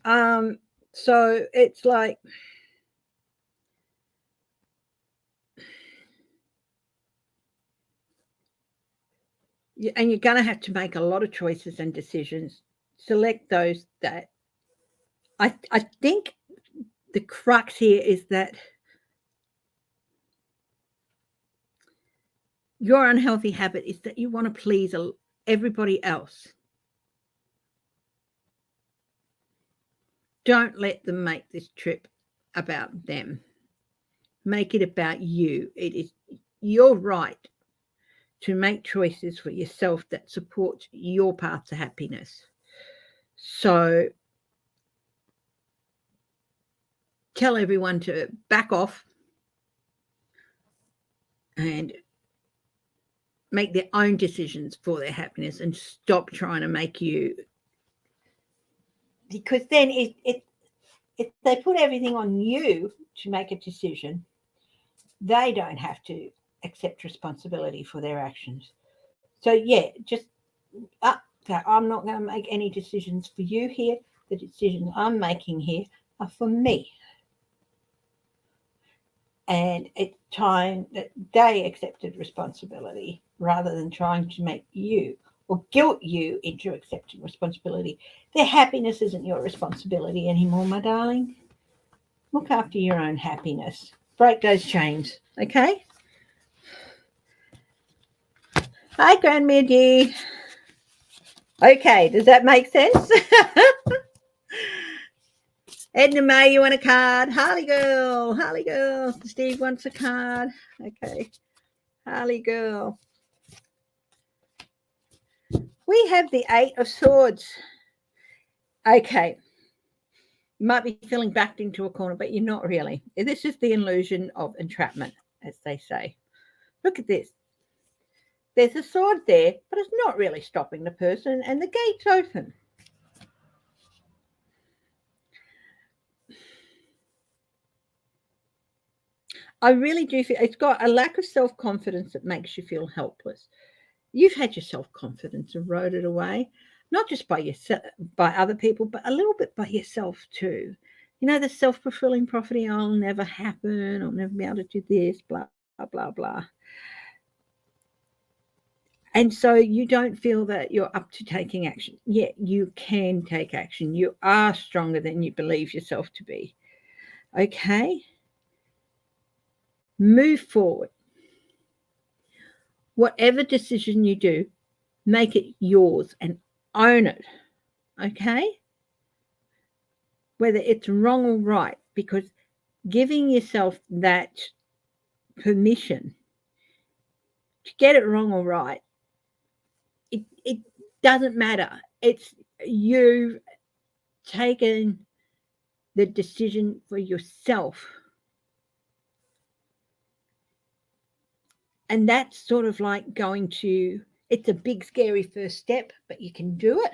A: So it's like, and you're going to have to make a lot of choices and decisions. Select those that I think the crux here is that your unhealthy habit is that you want to please everybody else. Don't let them make this trip about them. Make it about you. It is your right to make choices for yourself that support your path to happiness. So tell everyone to back off and make their own decisions for their happiness and stop trying to make you. Because then if they put everything on you to make a decision, they don't have to accept responsibility for their actions. So yeah, just I'm not going to make any decisions for you here. The decisions I'm making here are for me. And it's time that they accepted responsibility rather than trying to make you or guilt you into accepting responsibility. Their happiness isn't your responsibility anymore, my darling. Look after your own happiness. Break those chains, okay? Hi, Grandma dear. Okay, does that make sense? Edna May, you want a card? Harley girl. Steve wants a card. Okay, Harley girl. We have the Eight of Swords. Okay. You might be feeling backed into a corner, but you're not really. This is the illusion of entrapment, as they say. Look at this. There's a sword there, but it's not really stopping the person, and the gate's open. I really do feel it's got a lack of self-confidence that makes you feel helpless. You've had your self-confidence eroded away, not just by yourself, by other people, but a little bit by yourself too. You know, the self-fulfilling prophecy, I'll never happen, I'll never be able to do this, blah, blah, blah. And so you don't feel that you're up to taking action. Yet you can take action. You are stronger than you believe yourself to be. Okay? Move forward. Whatever decision you do, make it yours and own it. Okay? Whether it's wrong or right, because giving yourself that permission to get it wrong or right, it doesn't matter. It's you've taken the decision for yourself. And that's sort of like going to, it's a big, scary first step, but you can do it.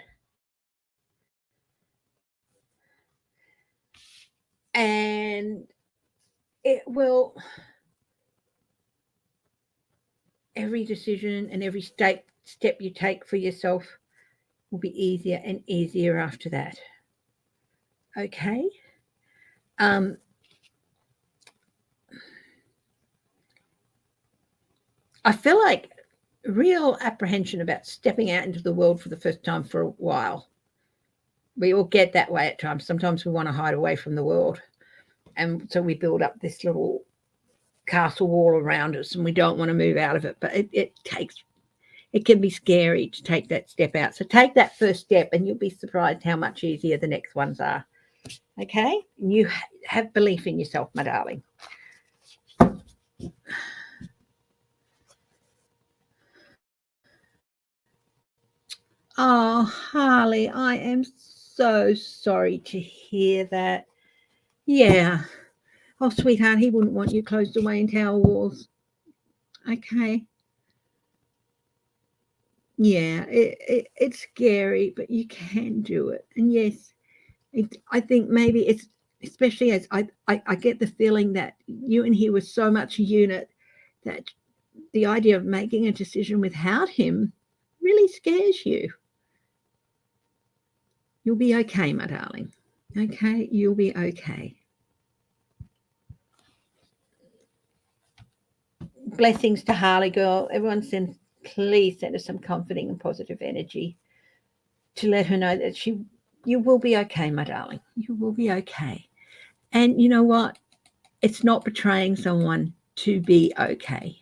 A: And it will, every decision and every step you take for yourself will be easier and easier after that. Okay? I feel like real apprehension about stepping out into the world for the first time for a while. We all get that way at times. Sometimes we want to hide away from the world. And so we build up this little castle wall around us and we don't want to move out of it. But it can be scary to take that step out. So take that first step and you'll be surprised how much easier the next ones are. Okay? You have belief in yourself, my darling. Oh, Harley, I am so sorry to hear that. Yeah. Oh, sweetheart, he wouldn't want you closed away in tower walls. Okay. Yeah, it's scary, but you can do it. And yes, I think maybe it's, especially as I get the feeling that you and he were so much a unit that the idea of making a decision without him really scares you. You'll be okay, my darling. Okay, you'll be okay. Blessings to Harley girl. Everyone please send her some comforting and positive energy to let her know that you will be okay, my darling. You will be okay. And you know what? It's not betraying someone to be okay.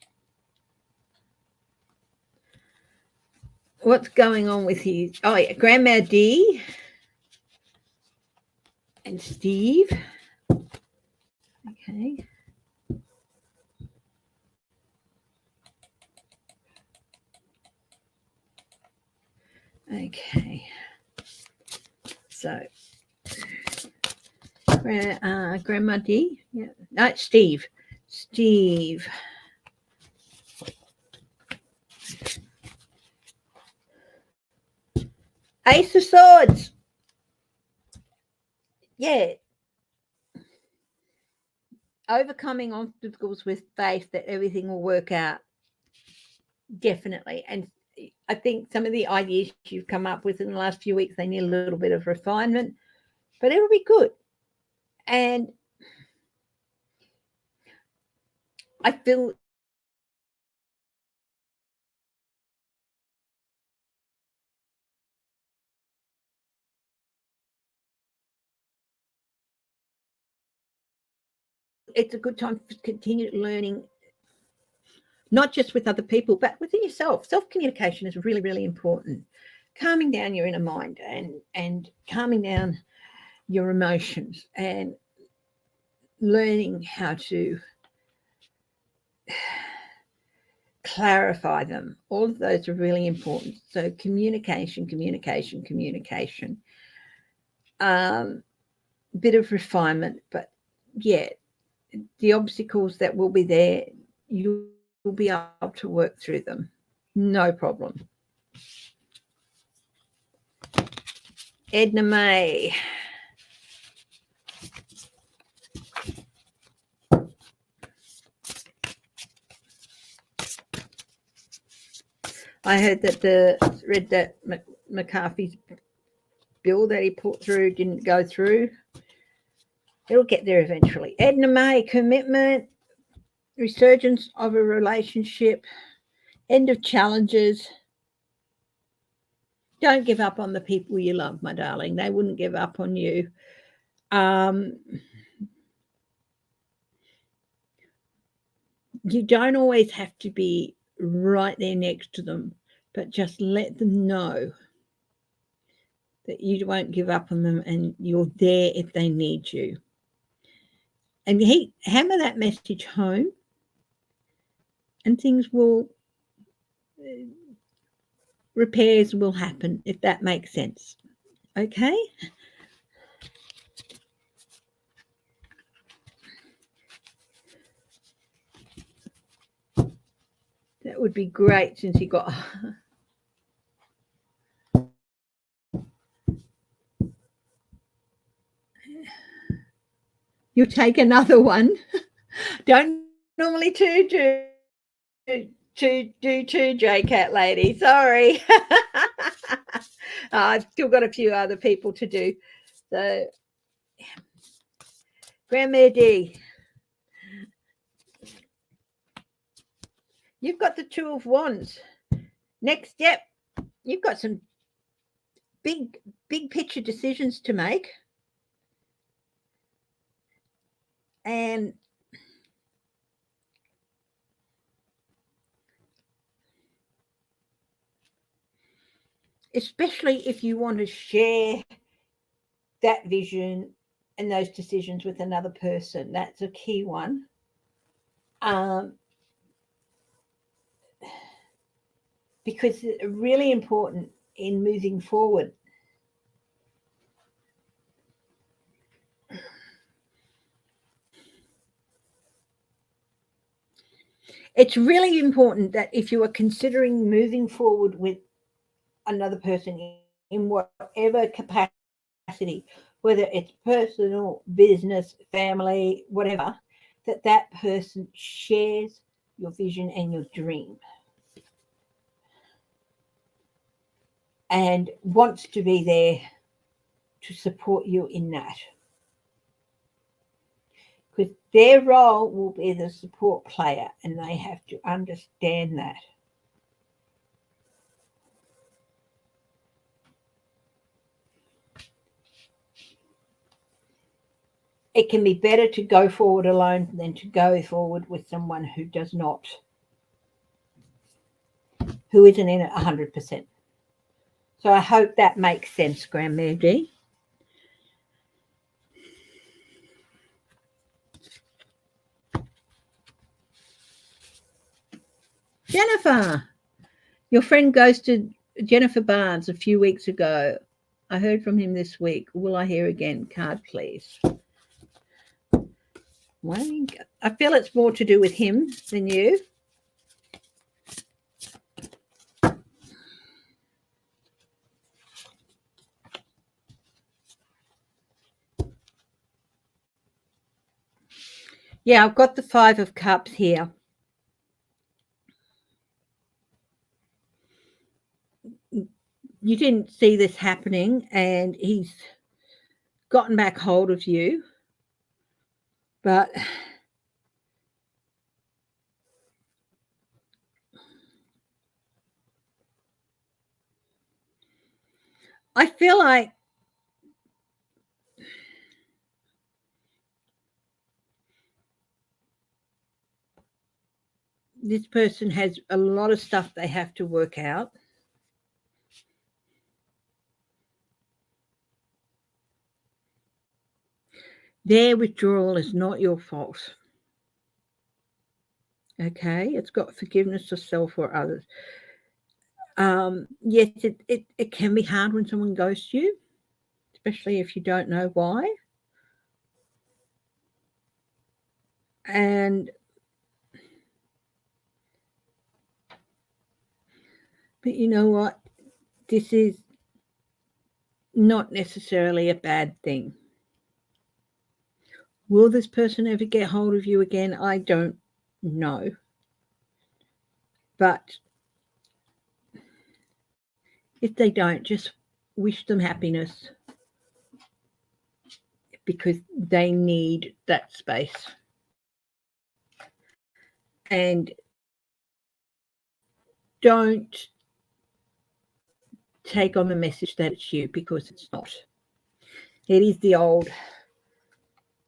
A: What's going on with you? Oh, yeah, Grandma D and Steve. Okay. Okay. So, Grandma D. Yeah. No, Steve. Steve. Ace of Swords. Yeah. Overcoming obstacles with faith that everything will work out. Definitely. And I think some of the ideas you've come up with in the last few weeks, they need a little bit of refinement, but it'll be good. And I feel it's a good time to continue learning, not just with other people, but within yourself. Self-communication is really, really important. Calming down your inner mind and calming down your emotions and learning how to clarify them. All of those are really important. So communication, communication, communication. Bit of refinement, but yeah, the obstacles that will be there, you'll be able to work through them. No problem. Edna May. I heard that read that McCarthy's bill that he put through didn't go through. It'll get there eventually. Edna May, commitment, resurgence of a relationship, end of challenges. Don't give up on the people you love, my darling. They wouldn't give up on you. You don't always have to be right there next to them, but just let them know that you won't give up on them and you're there if they need you. And hammer that message home, and things will, repairs will happen, if that makes sense. Okay? That would be great since you got. You'll take another one. Don't normally do two J-Cat lady. Sorry. I've still got a few other people to do. So, Grandma D, you've got the Two of Wands. Next step, you've got some big picture decisions to make. And especially if you want to share that vision and those decisions with another person, that's a key one. Because it's really important in moving forward. It's really important that if you are considering moving forward with another person in whatever capacity, whether it's personal, business, family, whatever, that person shares your vision and your dream and wants to be there to support you in that. Because their role will be the support player and they have to understand that. It can be better to go forward alone than to go forward with someone who does not, who isn't in it 100%. So I hope that makes sense, Grandma D. Jennifer, your friend ghosted Jennifer Barnes a few weeks ago. I heard from him this week. Will I hear again? Card, please. I feel it's more to do with him than you. Yeah, I've got the Five of Cups here. You didn't see this happening and he's gotten back hold of you. But I feel like This person has a lot of stuff they have to work out. Their withdrawal is not your fault. Okay, it's got forgiveness of self or others. Yes, it can be hard when someone ghosts you, especially if you don't know why. And but you know what? This is not necessarily a bad thing. Will this person ever get hold of you again? I don't know. But if they don't, just wish them happiness because they need that space. And don't take on the message that it's you, because it's not. It is the old,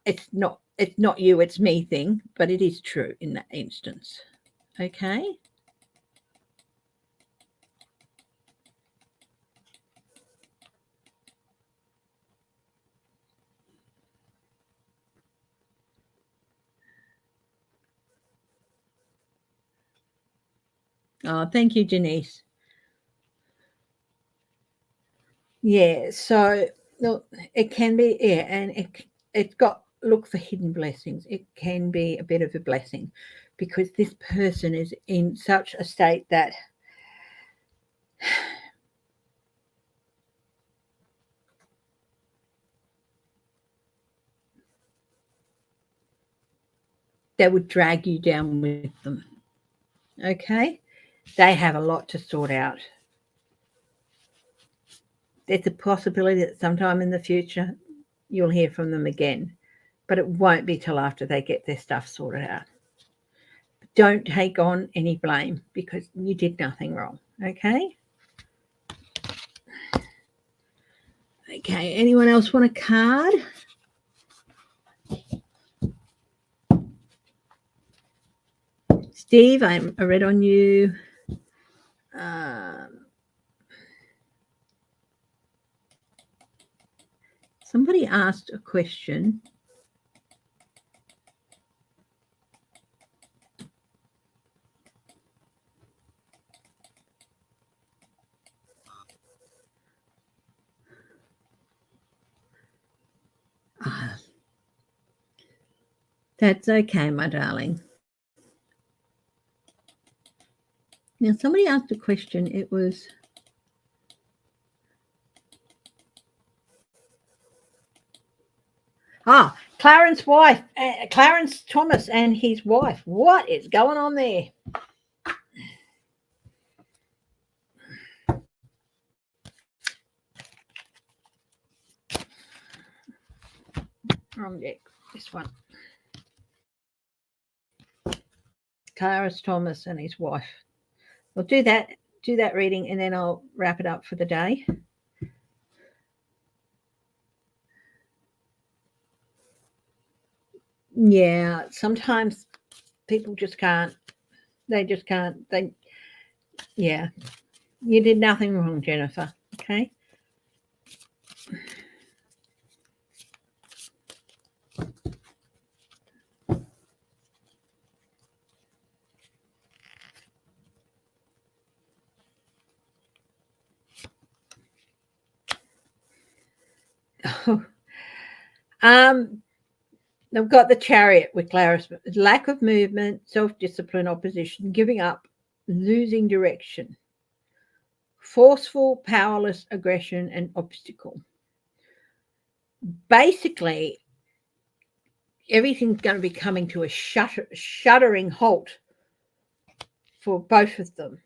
A: it's not you, it's me thing, but it is true in that instance. Okay. Oh, thank you, Janice. Yeah, so look, it can be, yeah, and it's got, look for hidden blessings. It can be a bit of a blessing because this person is in such a state that they would drag you down with them. Okay? They have a lot to sort out. There's a possibility that sometime in the future you'll hear from them again, but it won't be till after they get their stuff sorted out. Don't take on any blame because you did nothing wrong. Okay? Okay, anyone else want a card? Steve, I read on you. Somebody asked a question. That's okay, my darling. Now, somebody asked a question. It was, Clarence wife, Clarence Thomas and his wife. What is going on there? Wrong deck. This one. Clarence Thomas and his wife. We'll do that reading, and then I'll wrap it up for the day. Yeah, sometimes people just can't. They just can't. Yeah. You did nothing wrong, Jennifer. Okay. They've got the Chariot with Clarice. Lack of movement, self-discipline, opposition, giving up, losing direction, forceful, powerless aggression, and obstacle. Basically, everything's going to be coming to a shuddering halt for both of them.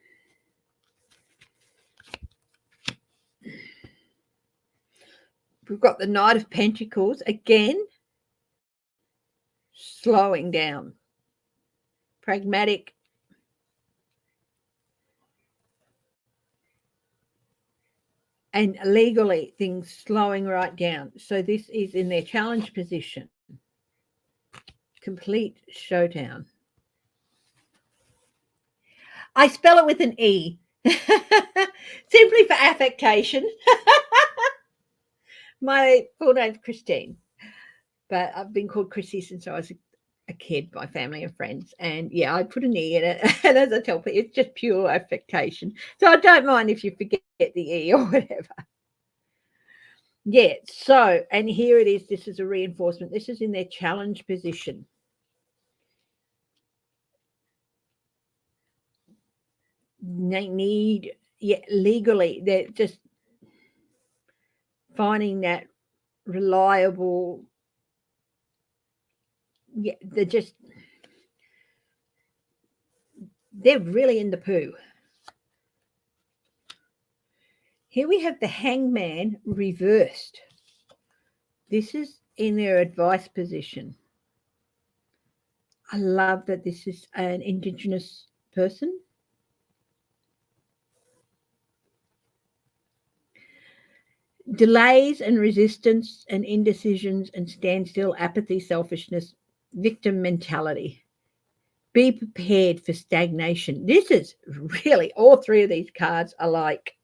A: We've got the Knight of Pentacles again, slowing down, pragmatic, and legally things slowing right down. So this is in their challenge position. Complete showdown. I spell it with an E. Simply for affectation. My full name's Christine, but I've been called Chrissy since I was a kid by family and friends. And yeah, I put an E in it. And as I tell people, it's just pure affectation. So I don't mind if you forget the E or whatever. Yeah, so, and here it is. This is a reinforcement. This is in their challenge position. They need, yeah, legally, they're just finding that reliable, yeah, they're really in the poo. Here we have the hangman reversed. This is in their advice position. I love that this is an Indigenous person. Delays and resistance and indecisions and standstill, apathy, selfishness, victim mentality. Be prepared for stagnation. This is really, all three of these cards are like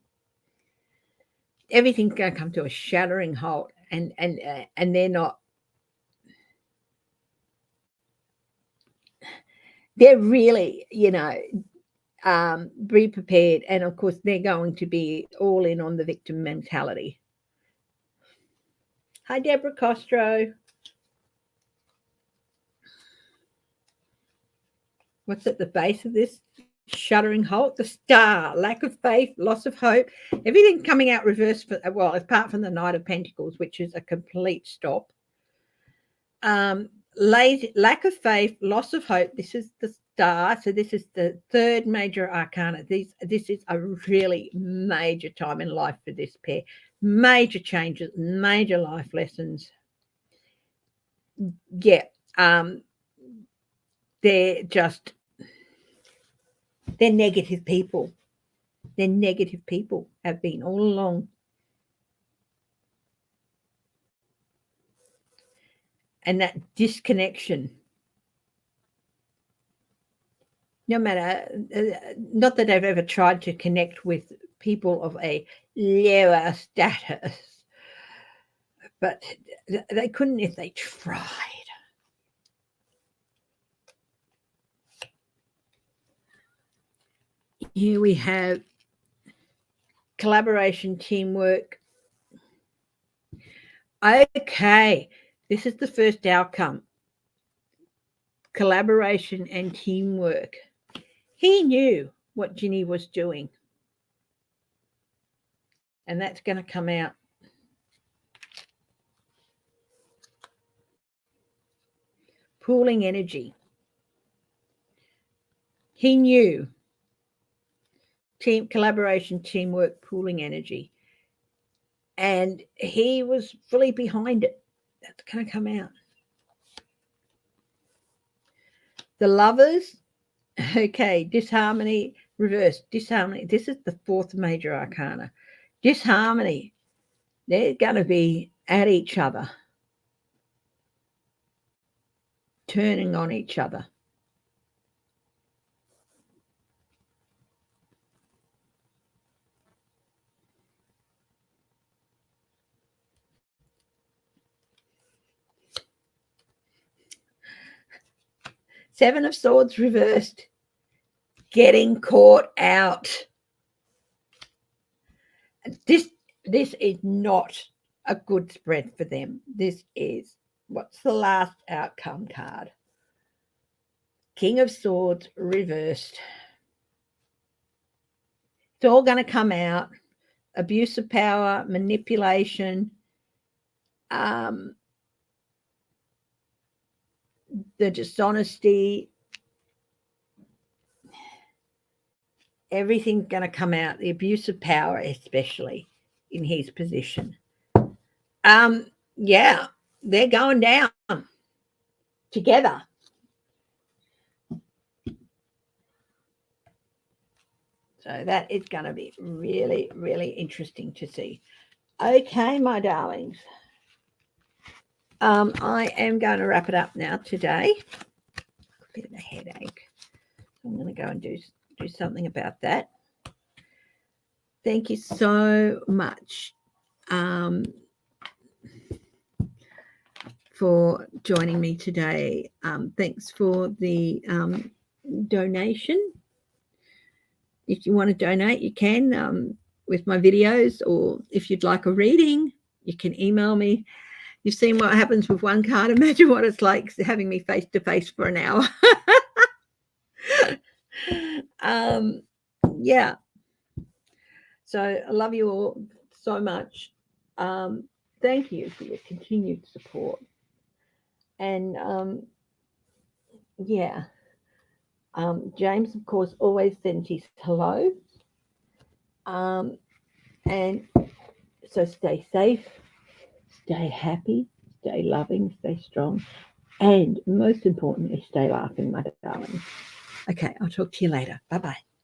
A: everything's going to come to a shattering halt, and they're not. They're really, be prepared, and of course they're going to be all in on the victim mentality. Hi, Deborah Costro. What's at the base of this shuddering halt? The star, lack of faith, loss of hope, everything coming out reverse. Well, apart from the Knight of Pentacles, which is a complete stop. Lack of faith, loss of hope. This is the star. So this is the third major arcana. This is a really major time in life for this pair. Major changes, major life lessons. Yeah. They're negative people. They're negative people, have been all along. And that disconnection, no matter, not that I've ever tried to connect with people of a lower status, but they couldn't if they tried. Here we have collaboration, teamwork. Okay, this is the first outcome. Collaboration and teamwork. He knew what Ginny was doing. And that's going to come out. Pooling energy. He knew. Team collaboration, teamwork, pooling energy. And he was fully behind it. That's going to come out. The lovers. Okay, disharmony, reverse, disharmony. This is the fourth major arcana. Disharmony. They're going to be at each other, turning on each other. Seven of Swords reversed. Getting caught out. This is not a good spread for them. This is, what's the last outcome card? King of Swords reversed. It's all going to come out. Abuse of power, manipulation, the dishonesty, everything's going to come out. The abuse of power, especially in his position. Yeah, they're going down together. So that is going to be really, really interesting to see. Okay, my darlings. I am going to wrap it up now today. A bit of a headache. I'm going to go and do do something about that. Thank you so much for joining me today. Thanks for the donation. If you want to donate, you can with my videos, or if you'd like a reading, you can email me. You've seen what happens with one card. Imagine what it's like having me face to face for an hour. Yeah. So I love you all so much. Thank you for your continued support. And yeah, James, of course, always sends his hello. And so stay safe, stay happy, stay loving, stay strong, and most importantly, stay laughing, my darling. Okay, I'll talk to you later. Bye-bye.